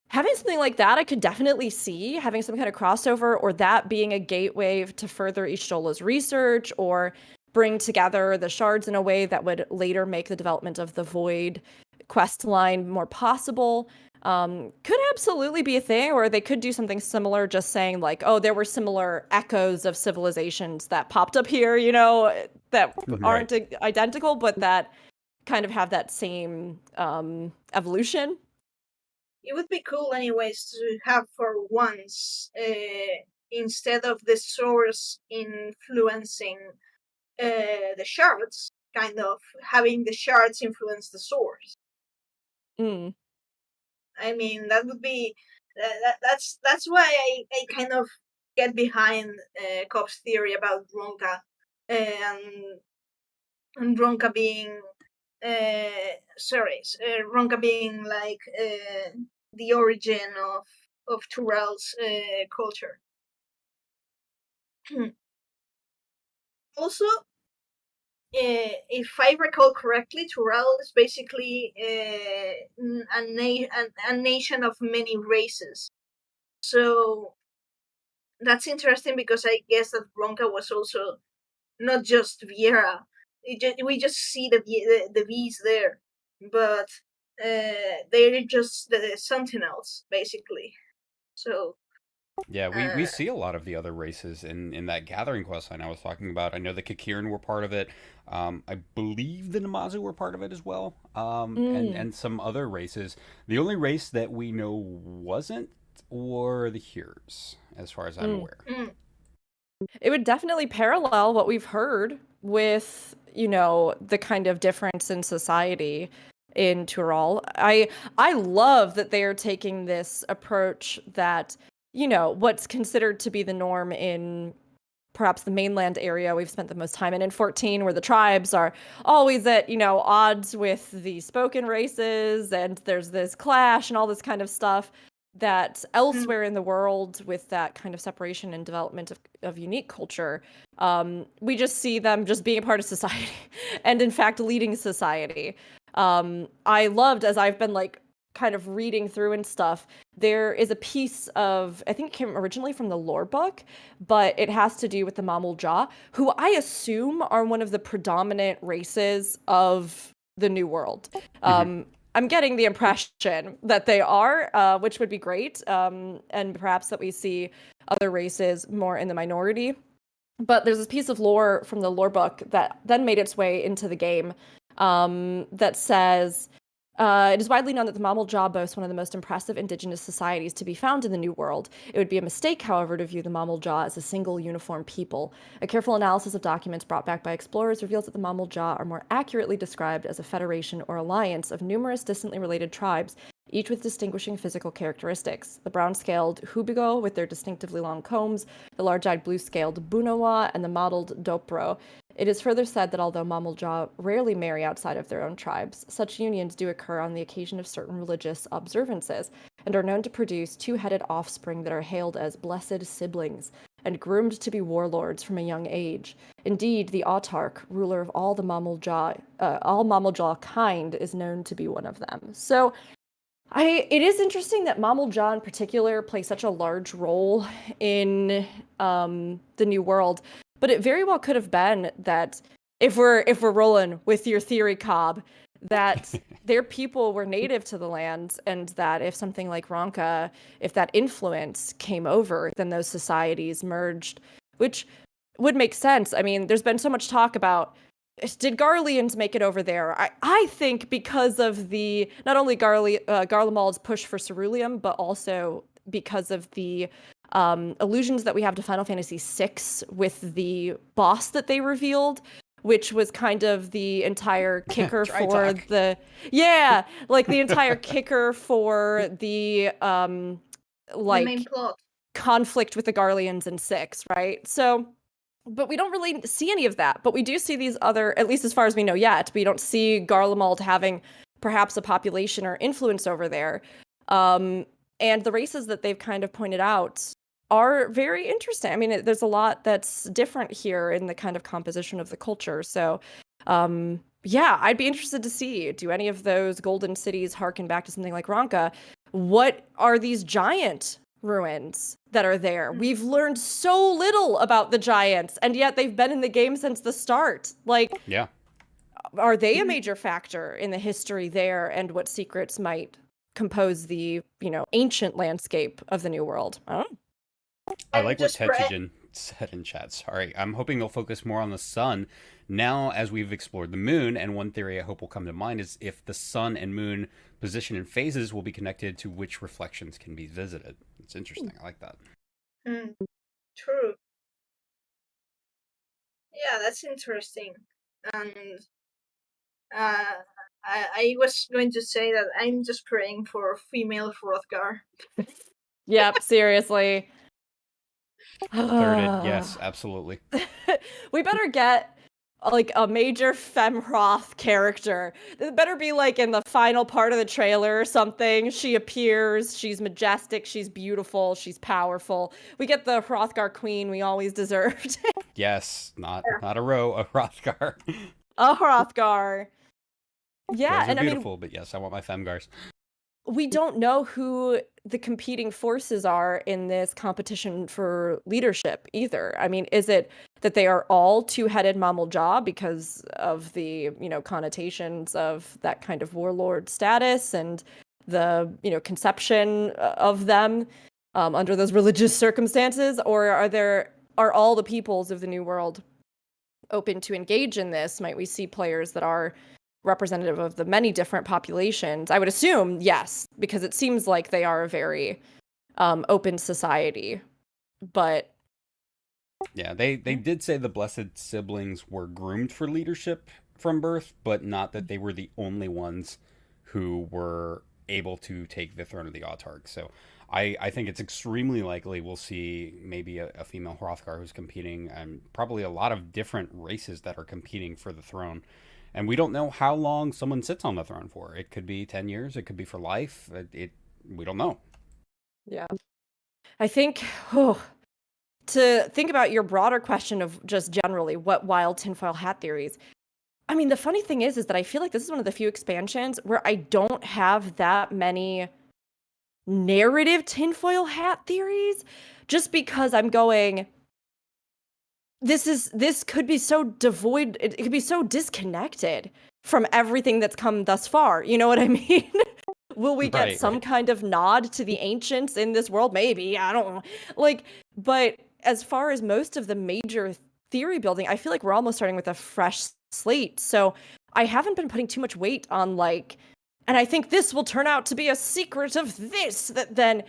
having something like that, I could definitely see having some kind of crossover, or that being a gateway to further Ishtola's research, or bring together the shards in a way that would later make the development of the Void quest line more possible. Could absolutely be a thing, or they could do something similar, just saying like, oh, there were similar echoes of civilizations that popped up here, that aren't identical, but that kind of have that same evolution. It would be cool anyways to have for once, instead of the source influencing the shards, kind of having the shards influence the source. I mean, that would be that's why I kind of get behind Cobb's theory about Ronka, and Ronka being Ronka being like the origin of Turel's culture. Also, if I recall correctly, Turel is basically a nation of many races. So that's interesting, because I guess that Ronka was also not just Viera. We just see the V's there, but they're just the Sentinels, basically. So Yeah, we see a lot of the other races in that Gathering quest line I was talking about. I know the Kikiran were part of it. I believe the Namazu were part of it as well, and some other races. The only race that we know wasn't were the Hears, as far as I'm aware. It would definitely parallel what we've heard with, the kind of difference in society in Tural. I love that they are taking this approach that, what's considered to be the norm in perhaps the mainland area we've spent the most time in 14, where the tribes are always at, odds with the spoken races, and there's this clash and all this kind of stuff, that elsewhere in the world, with that kind of separation and development of unique culture, we just see them just being a part of society and in fact leading society. I loved, as I've been like kind of reading through and stuff, there is a piece of, I think it came originally from the lore book, but it has to do with the Mamul-Ja, who I assume are one of the predominant races of the New World. I'm getting the impression that they are, which would be great, and perhaps that we see other races more in the minority. But there's this piece of lore from the lore book that then made its way into the game, that says, it is widely known that the Mamul-Ja boasts one of the most impressive indigenous societies to be found in the New World. It would be a mistake, however, to view the Mamul-Ja as a single uniform people. A careful analysis of documents brought back by explorers reveals that the Mamul-Ja are more accurately described as a federation or alliance of numerous distantly related tribes, each with distinguishing physical characteristics. The brown-scaled Hubigo, with their distinctively long combs, the large-eyed blue-scaled Bunawa, and the mottled Dopro. It is further said that although Mamul-Ja rarely marry outside of their own tribes, such unions do occur on the occasion of certain religious observances, and are known to produce two-headed offspring that are hailed as blessed siblings, and groomed to be warlords from a young age. Indeed, the Autarch, ruler of all the Mamul-Ja kind, is known to be one of them. So It is interesting that Mamelja in particular plays such a large role in the New World, but it very well could have been that if we're rolling with your theory, Cobb, that their people were native to the land, and that if something like Ronka, if that influence came over, then those societies merged, which would make sense. I mean, there's been so much talk about did Garleans make it over there? I think because of the not only Garlemald's push for ceruleum, but also because of the allusions that we have to Final Fantasy VI with the boss that they revealed, which was kind of the entire kicker for the like the entire kicker for the like the main plot conflict with the Garleans in 6, right? So. But we don't really see any of that. But we do see these other, at least as far as we know yet, we don't see Garlemald having perhaps a population or influence over there. And the races that they've kind of pointed out are very interesting. I mean, there's a lot that's different here in the kind of composition of the culture. So, yeah, I'd be interested to see, do any of those golden cities harken back to something like Ronka? What are these giant ruins that are there? We've learned so little about the giants, and yet they've been in the game since the start. Like, yeah, are they a major factor in the history there, and what secrets might compose the, ancient landscape of the New World? I don't know. I like what Tetsugen said in chat. Sorry. I'm hoping they'll focus more on the sun now as we've explored the moon. And one theory I hope will come to mind is if the sun and moon position in phases will be connected to which reflections can be visited. It's interesting. I like that. True. Yeah, that's interesting. And I was going to say that I'm just praying for a female Hrothgar. Yep, seriously. Thirded, yes, absolutely. We better get like a major Femroth character. It better be like in the final part of the trailer or something. She appears, she's majestic, she's beautiful, she's powerful. We get the Hrothgar queen we always deserved. Yes, not a row, a Hrothgar. A Hrothgar. Yeah, Those are and beautiful, I mean, but yes, I want my Femgars. we don't know who the competing forces are in this competition for leadership either. I mean, is it that they are all two-headed Mamelja because of the, connotations of that kind of warlord status and the, conception of them under those religious circumstances? Or are all the peoples of the New World open to engage in this? Might we see players that are representative of the many different populations? I would assume yes, because it seems like they are a very open society. But yeah, they did say the blessed siblings were groomed for leadership from birth, but not that they were the only ones who were able to take the throne of the Autarch. So I think it's extremely likely we'll see maybe a female Hrothgar who's competing, and probably a lot of different races that are competing for the throne. And we don't know how long someone sits on the throne for. It could be 10 years. It could be for life. We don't know. Yeah. I think, to think about your broader question of just generally what wild tinfoil hat theories. I mean, the funny thing is that I feel like this is one of the few expansions where I don't have that many narrative tinfoil hat theories, just because I'm going, this could be so devoid, it could be so disconnected from everything that's come thus far. You know what I mean? Will we get some kind of nod to the ancients in this world? Maybe, I don't know. But as far as most of the major theory building, I feel like we're almost starting with a fresh slate. So I haven't been putting too much weight on and I think this will turn out to be a secret of this, that then,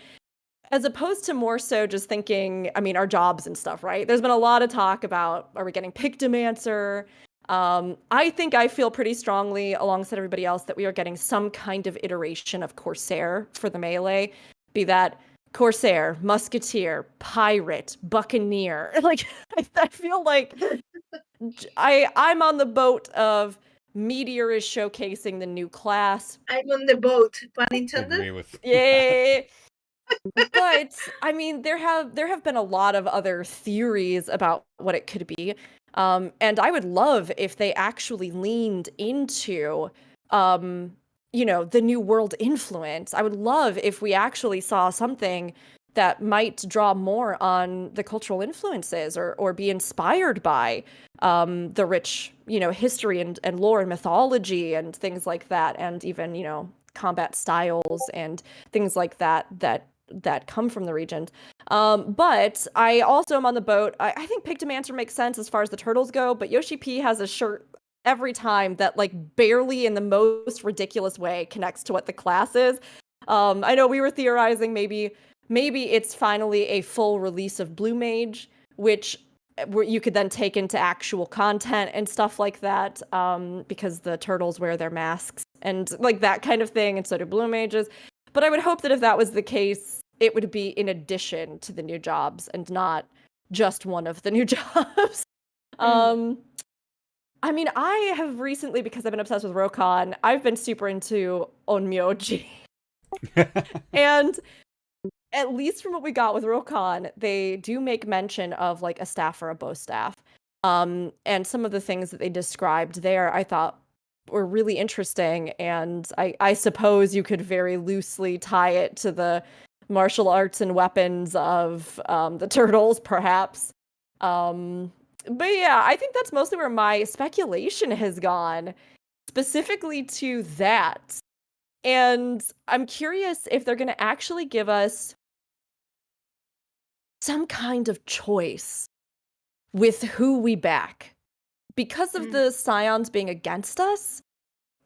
as opposed to more so just thinking, I mean, our jobs and stuff, right? There's been a lot of talk about, are we getting Pictomancer? I think I feel pretty strongly alongside everybody else that we are getting some kind of iteration of Corsair for the melee, be that Corsair, Musketeer, Pirate, Buccaneer. I feel like I'm on the boat of Meteor is showcasing the new class. I'm on the boat, pun intended. Agree with yeah. But I mean, there have been a lot of other theories about what it could be. And I would love if they actually leaned into the New World influence. I would love if we actually saw something that might draw more on the cultural influences or be inspired by the rich, history and lore and mythology and things like that, and even, combat styles and things like that come from the region. But I also am on the boat. I think Pictomancer makes sense as far as the turtles go, but Yoshi P has a shirt every time that like barely in the most ridiculous way connects to what the class is. I know we were theorizing maybe it's finally a full release of Blue Mage, which you could then take into actual content and stuff like that, because the turtles wear their masks and like that kind of thing, and so do Blue Mages. But I would hope that if that was the case, it would be in addition to the new jobs and not just one of the new jobs. I mean, I have recently, because I've been obsessed with Rokon, I've been super into Onmyoji. And at least from what we got with Rokon, they do make mention of like a staff or a bow staff. And some of the things that they described there, I thought were really interesting. And I suppose you could very loosely tie it to the martial arts and weapons of the turtles, perhaps. But yeah, I think that's mostly where my speculation has gone, specifically to that. And I'm curious if they're going to actually give us some kind of choice with who we back. Because of the Scions being against us,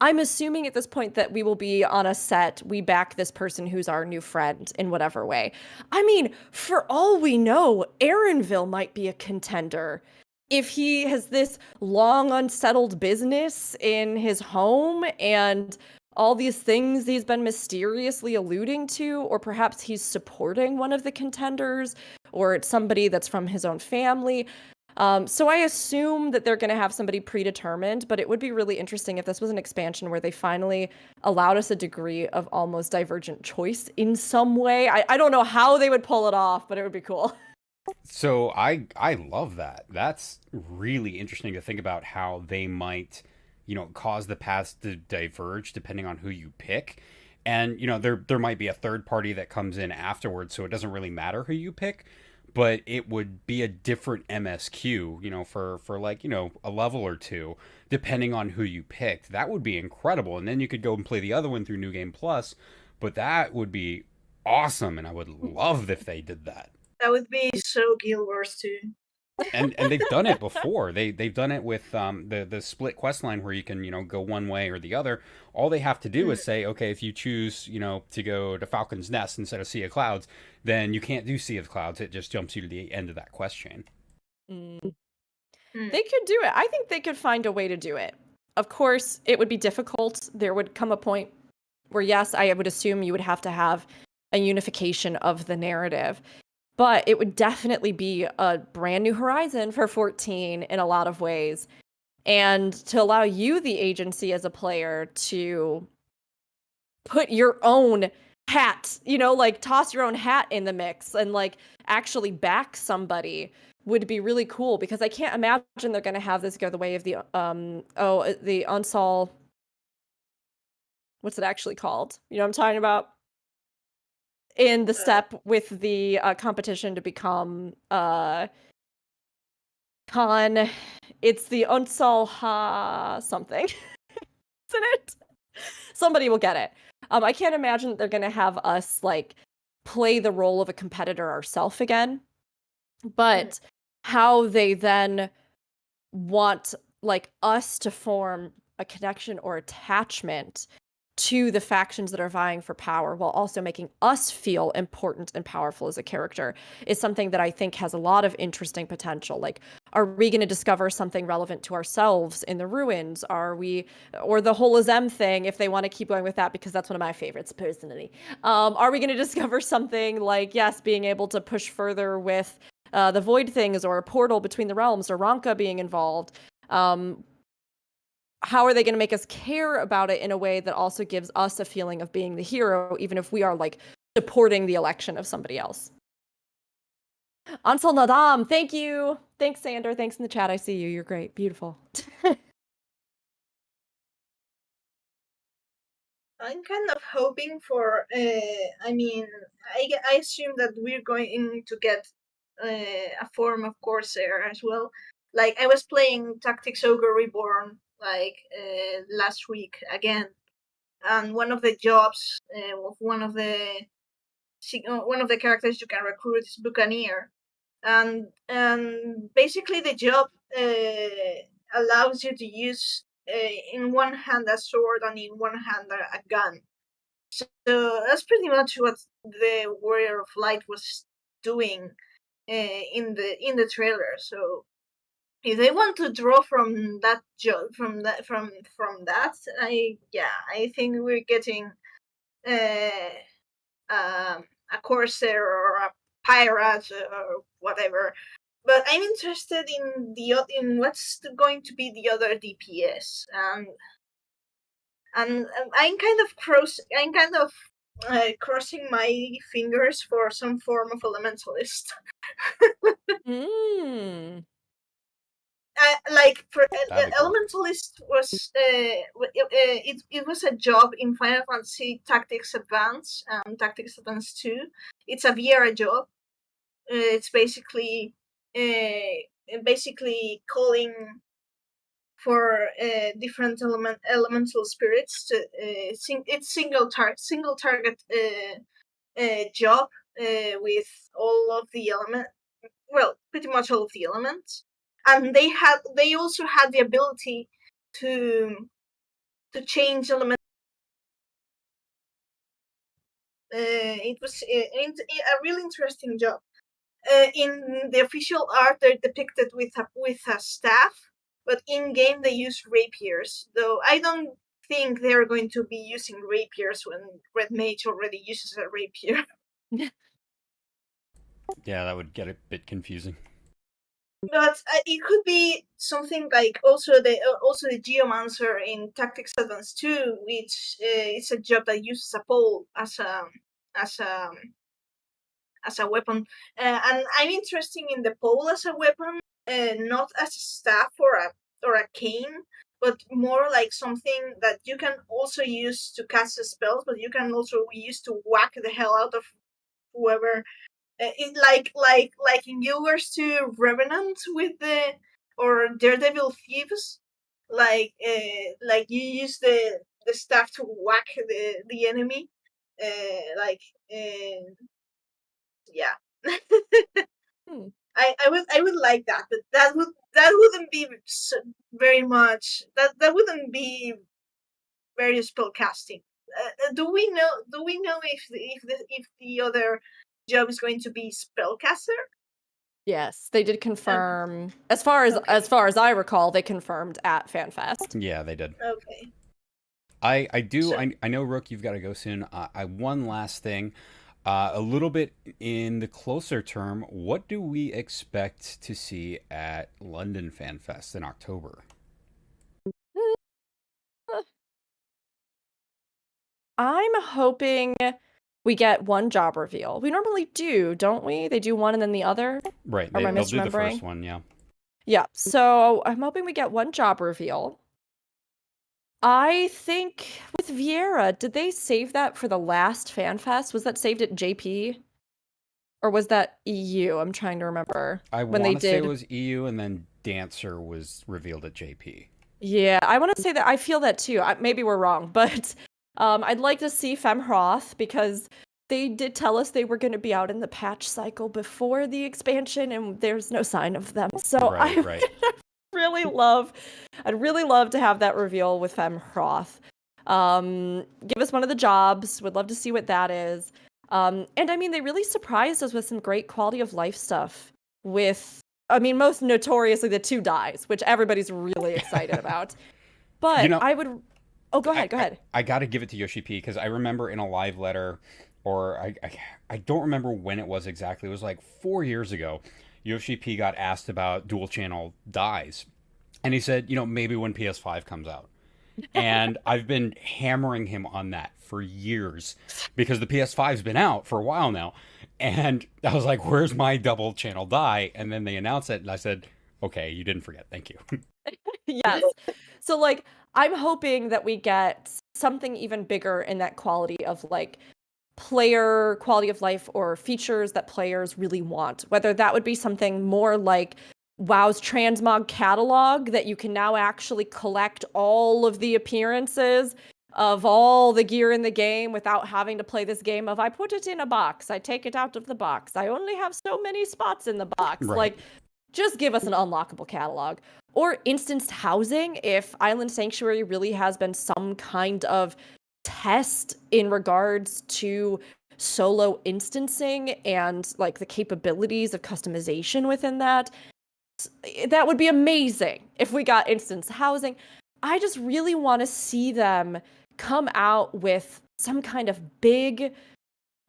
I'm assuming at this point that we will be on a set, we back this person who's our new friend in whatever way. I mean, for all we know, Aaronville might be a contender. If he has this long unsettled business in his home and all these things he's been mysteriously alluding to, or perhaps he's supporting one of the contenders, or it's somebody that's from his own family. So I assume that they're going to have somebody predetermined, but it would be really interesting if this was an expansion where they finally allowed us a degree of almost divergent choice in some way. I don't know how they would pull it off, but it would be cool. So I love that. That's really interesting to think about how they might, cause the paths to diverge depending on who you pick. And, there might be a third party that comes in afterwards, so it doesn't really matter who you pick, but it would be a different MSQ, for like, a level or two, depending on who you picked. That would be incredible. And then you could go and play the other one through New Game Plus, but that would be awesome, and I would love if they did that. That would be so Guild Wars too. And they've done it before. They've done it with the split quest line where you can go one way or the other. All they have to do is say, okay, if you choose to go to Falcon's Nest instead of Sea of Clouds, then you can't do Sea of Clouds. It just jumps you to the end of that quest chain. They could do it. I think they could find a way to do it. Of course, it would be difficult. There would come a point where, yes, I would assume you would have to have a unification of the narrative. But it would definitely be a brand new horizon for 14 in a lot of ways. And to allow you the agency as a player to put your own hat, like toss your own hat in the mix and like actually back somebody would be really cool, because I can't imagine they're going to have this go the way of the Unsol. What's it actually called? You know what I'm talking about? In the step with the competition to become Khan. It's the Unsal Ha something. Isn't it? Somebody will get it. I can't imagine that they're going to have us like play the role of a competitor ourselves again. But how they then want like us to form a connection or attachment to the factions that are vying for power while also making us feel important and powerful as a character is something that I think has a lot of interesting potential. Like, are we going to discover something relevant to ourselves in the ruins? Or the whole Azem thing, if they want to keep going with that, because that's one of my favorites personally. Are we going to discover something like, yes, being able to push further with the void things, or a portal between the realms, or Ronka being involved? How are they going to make us care about it in a way that also gives us a feeling of being the hero, even if we are like supporting the election of somebody else? Ansel Nadam, thank you. Thanks, Sander. Thanks in the chat. I see you. You're great. Beautiful. I'm kind of hoping for. I assume that we're going to get a form of Corsair as well. Like I was playing Tactics Ogre Reborn last week again, and one of the jobs of one of the characters you can recruit is Buccaneer, and basically the job allows you to use in one hand a sword and in one hand a gun. So that's pretty much what the Warrior of Light was doing in the trailer. So if they want to draw from that job, from that, I think we're getting a Corsair or a pirate or whatever. But I'm interested in what's going to be the other DPS, and I'm kind of crossing my fingers for some form of elementalist. Like for Cool. elementalist was it was a job in Final Fantasy Tactics Advance and Tactics Advance 2. It's a Viera job. It's basically calling for different elemental spirits. It's single target job with all of the pretty much all of the elements, and they also had the ability to change elements. It was a really interesting job. In the official art, they're depicted with a staff, but in game they use rapiers. Though I don't think they're going to be using rapiers when Red Mage already uses a rapier. Yeah, that would get a bit confusing. But it could be something like also the Geomancer in Tactics Advance 2, which is a job that uses a pole as a weapon, and I'm interested in the pole as a weapon, not as a staff or a cane, but more like something that you can also use to cast spells, but you can also use to whack the hell out of whoever. Like in Guild Wars 2 Revenant with or Daredevil Thieves, like you use the staff to whack the enemy, yeah. I would like that, but that wouldn't be very much. That wouldn't be very spell casting. Do we know if the other job is going to be spellcaster? Yes, they did confirm. As far as I recall, they confirmed at FanFest. Yeah, they did. Okay. I know, Rook, you've got to go soon. One last thing. A little bit in the closer term, what do we expect to see at London Fan Fest in October? I'm hoping we get one job reveal. We normally do, don't we? They do one and then the other. Right. Or am I They'll do the misremembering? first one, yeah. Yeah. So I'm hoping we get one job reveal. I think with Viera, did they save that for the last FanFest? Was that saved at JP? Or was that EU? I'm trying to remember. I want to say it was EU, and then Dancer was revealed at JP. Yeah, I want to say that. I feel that too. Maybe we're wrong, but I'd like to see Femhroth because they did tell us they were going to be out in the patch cycle before the expansion, and there's no sign of them. So right. I'd really love to have that reveal with Femhroth. Give us one of the jobs. Would love to see what that is. And I mean, they really surprised us with some great quality of life stuff with, I mean, most notoriously the 2 dies, which everybody's really excited about. But I would... Oh, go ahead. I got to give it to Yoshi P because I remember in a live letter, or I don't remember when it was exactly. It was like 4 years ago. Yoshi P got asked about dual channel dies. And he said, maybe when PS5 comes out. And I've been hammering him on that for years because the PS5's been out for a while now. And I was like, where's my double channel die? And then they announced it. And I said, okay, you didn't forget. Thank you. Yes. So, I'm hoping that we get something even bigger in that quality of like player quality of life or features that players really want. Whether that would be something more like WoW's transmog catalog, that you can now actually collect all of the appearances of all the gear in the game without having to play this game of I put it in a box, I take it out of the box, I only have so many spots in the box. Right. Like, just give us an unlockable catalog. Or instanced housing, if Island Sanctuary really has been some kind of test in regards to solo instancing and like the capabilities of customization within that. That would be amazing if we got instance housing. I just really want to see them come out with some kind of big,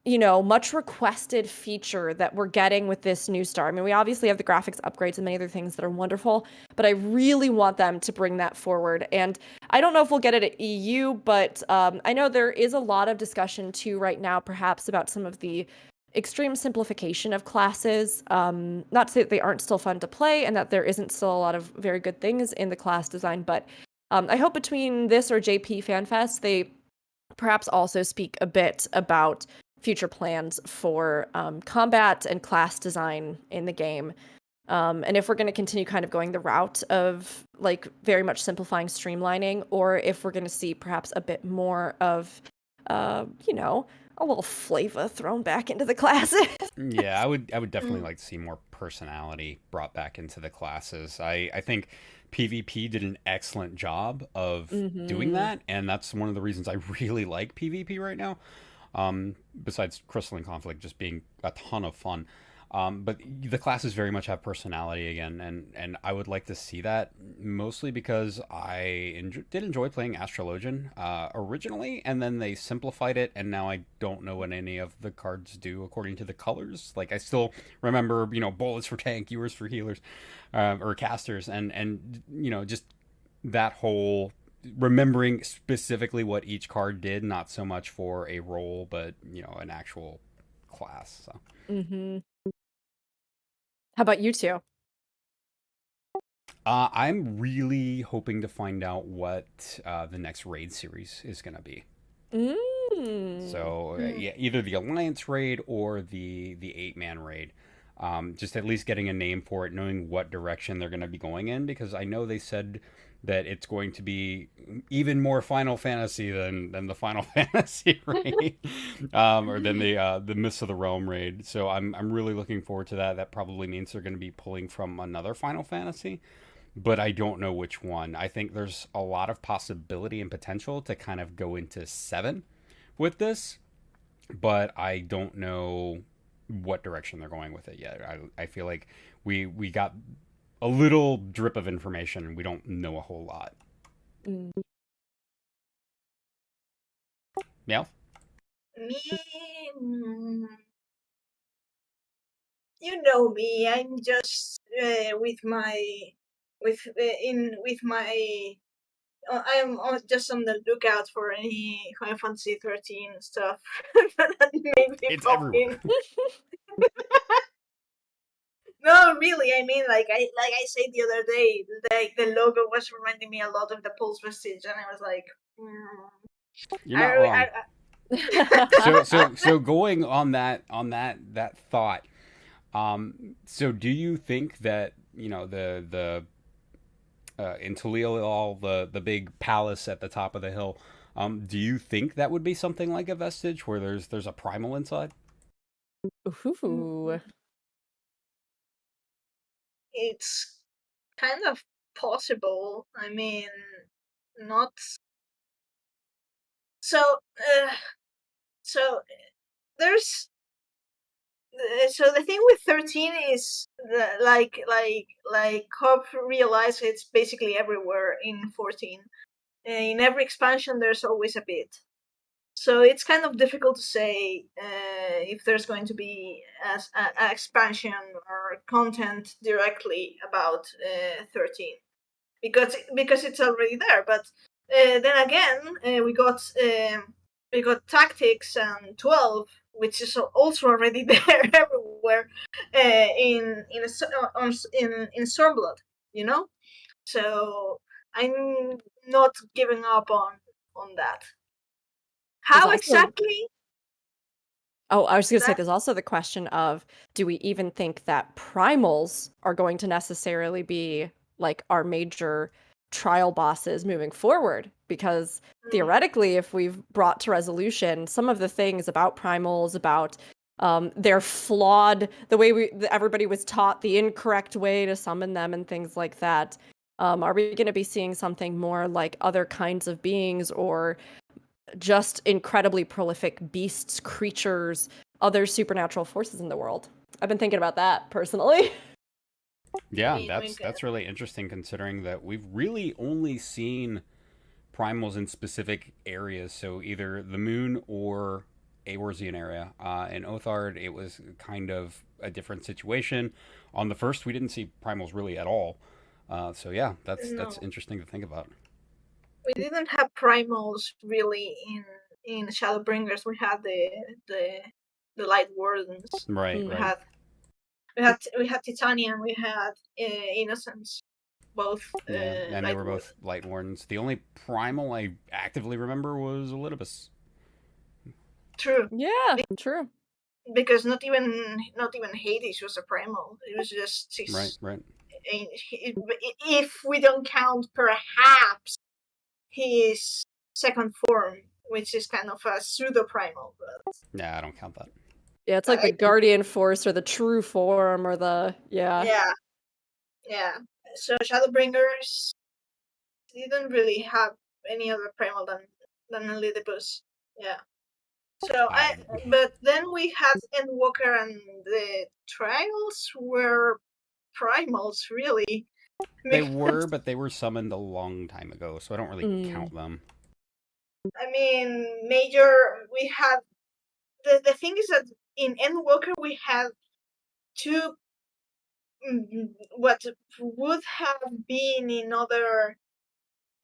much requested feature that we're getting with this new star. I mean, we obviously have the graphics upgrades and many other things that are wonderful, but I really want them to bring that forward. And I don't know if we'll get it at EU, but I know there is a lot of discussion too right now, perhaps about some of the extreme simplification of classes. Not to say that they aren't still fun to play and that there isn't still a lot of very good things in the class design, but I hope between this or JP FanFest, they perhaps also speak a bit about future plans for combat and class design in the game. And if we're going to continue kind of going the route of like very much simplifying, streamlining, or if we're going to see perhaps a bit more of, a little flavor thrown back into the classes. Yeah, I would definitely like to see more personality brought back into the classes. I think PvP did an excellent job of doing that, and that's one of the reasons I really like PvP right now. Besides Crystalline Conflict just being a ton of fun. But the classes very much have personality again, and I would like to see that, mostly because I did enjoy playing Astrologian originally, and then they simplified it, and now I don't know what any of the cards do according to the colors. Like, I still remember, bullets for tank, ewers for healers, or casters, and just that whole remembering specifically what each card did, not so much for a role, but, an actual class, so. Mm-hmm. How about you two? I'm really hoping to find out what the next raid series is going to be. So yeah, either the Alliance raid or the 8-man raid. Just at least getting a name for it, knowing what direction they're going to be going in, because I know they said that it's going to be even more Final Fantasy than the Final Fantasy raid, or than the Mists of the Realm raid. So I'm really looking forward to that. That probably means they're going to be pulling from another Final Fantasy, but I don't know which one. I think there's a lot of possibility and potential to kind of go into 7 with this, but I don't know what direction they're going with it yet. I feel like we got a little drip of information and we don't know a whole lot. Yeah. Me, you know me. I'm just I'm just on the lookout for any Final Fantasy 13 stuff that may be It's popping. everywhere. No, really. I mean, like I said the other day, like the logo was reminding me a lot of the Pulse Vestige, and I was like, You're not wrong. So going on that thought, so do you think that the in Taliel, the big palace at the top of the hill, do you think that would be something like a Vestige where there's a primal inside? Ooh. It's kind of possible. I mean, not so. So there's. So the thing with 13 is like Hop realized it's basically everywhere in 14. In every expansion, there's always a bit. So it's kind of difficult to say if there's going to be an expansion or content directly about 13, because it's already there. But then again, we got Tactics and 12, which is also already there everywhere in Stormblood, So I'm not giving up on on that. How exactly? Oh, I was going to say, there's also the question of, do we even think that primals are going to necessarily be like our major trial bosses moving forward? Because theoretically, if we've brought to resolution some of the things about primals, about their flawed, the way everybody was taught the incorrect way to summon them and things like that, are we going to be seeing something more like other kinds of beings, or just incredibly prolific beasts, creatures, other supernatural forces in the world? I've been thinking about that personally. Yeah, that's really interesting, considering that we've really only seen primals in specific areas, so either the moon or Eorzean area. In Othard, it was kind of a different situation. On the first, we didn't see primals really at all. So yeah, that's interesting to think about. We didn't have primals really in Shadowbringers. We had the Light Wardens. Right, right. We had Titania and we had Innocence. Both. Yeah, and they were both Light Wardens. The only primal I actively remember was Elidibus. True. Yeah, true. Because not even Hades was a primal. It was just right. If we don't count perhaps his second form, which is kind of a pseudo primal. But... Yeah, I don't count that. Yeah, it's like the guardian force or the true form or the Yeah. So Shadowbringers didn't really have any other primal than Elidibus. Yeah. So but then we had Endwalker, and the trials were primals, really. They were, but they were summoned a long time ago, so I don't really count them. I mean, we had the thing is that in Endwalker we had two what would have been in other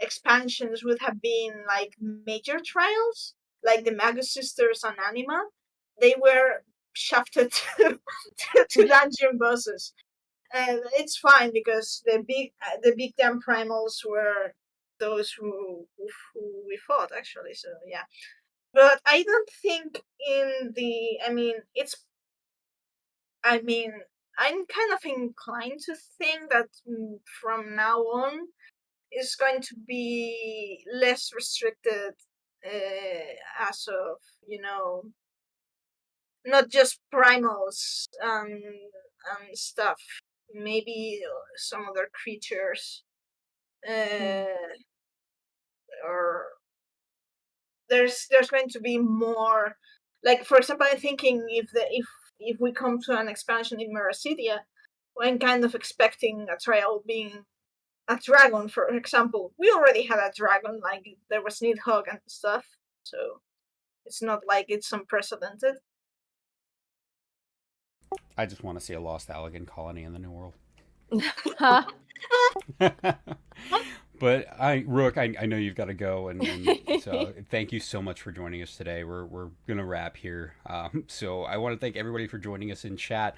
expansions would have been like major trials, like the Magus Sisters and Anima. They were shafted to dungeon bosses, and it's fine because the big damn primals were those who we fought, actually. So yeah, but I don't think I'm kind of inclined to think that from now on is going to be less restricted, as of, not just primals and stuff. Maybe some other creatures, or there's going to be more. Like, for example, I'm thinking if we come to an expansion in Meracidia, I'm kind of expecting a trial being a dragon, for example. We already had a dragon, like there was Nidhogg and stuff, so it's not like it's unprecedented. I just want to see a lost Allegan colony in the New World. But Rook, I know you've got to go, and so thank you so much for joining us today. We're gonna wrap here. So I want to thank everybody for joining us in chat.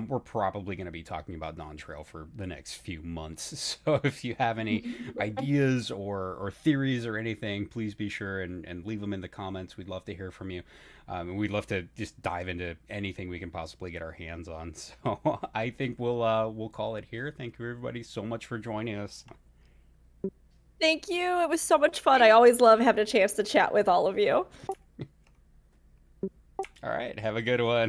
We're probably going to be talking about Dawntrail for the next few months. So if you have any ideas or theories or anything, please be sure and leave them in the comments. We'd love to hear from you. We'd love to just dive into anything we can possibly get our hands on. So I think we'll call it here. Thank you everybody so much for joining us. Thank you. It was so much fun. I always love having a chance to chat with all of you. All right. Have a good one.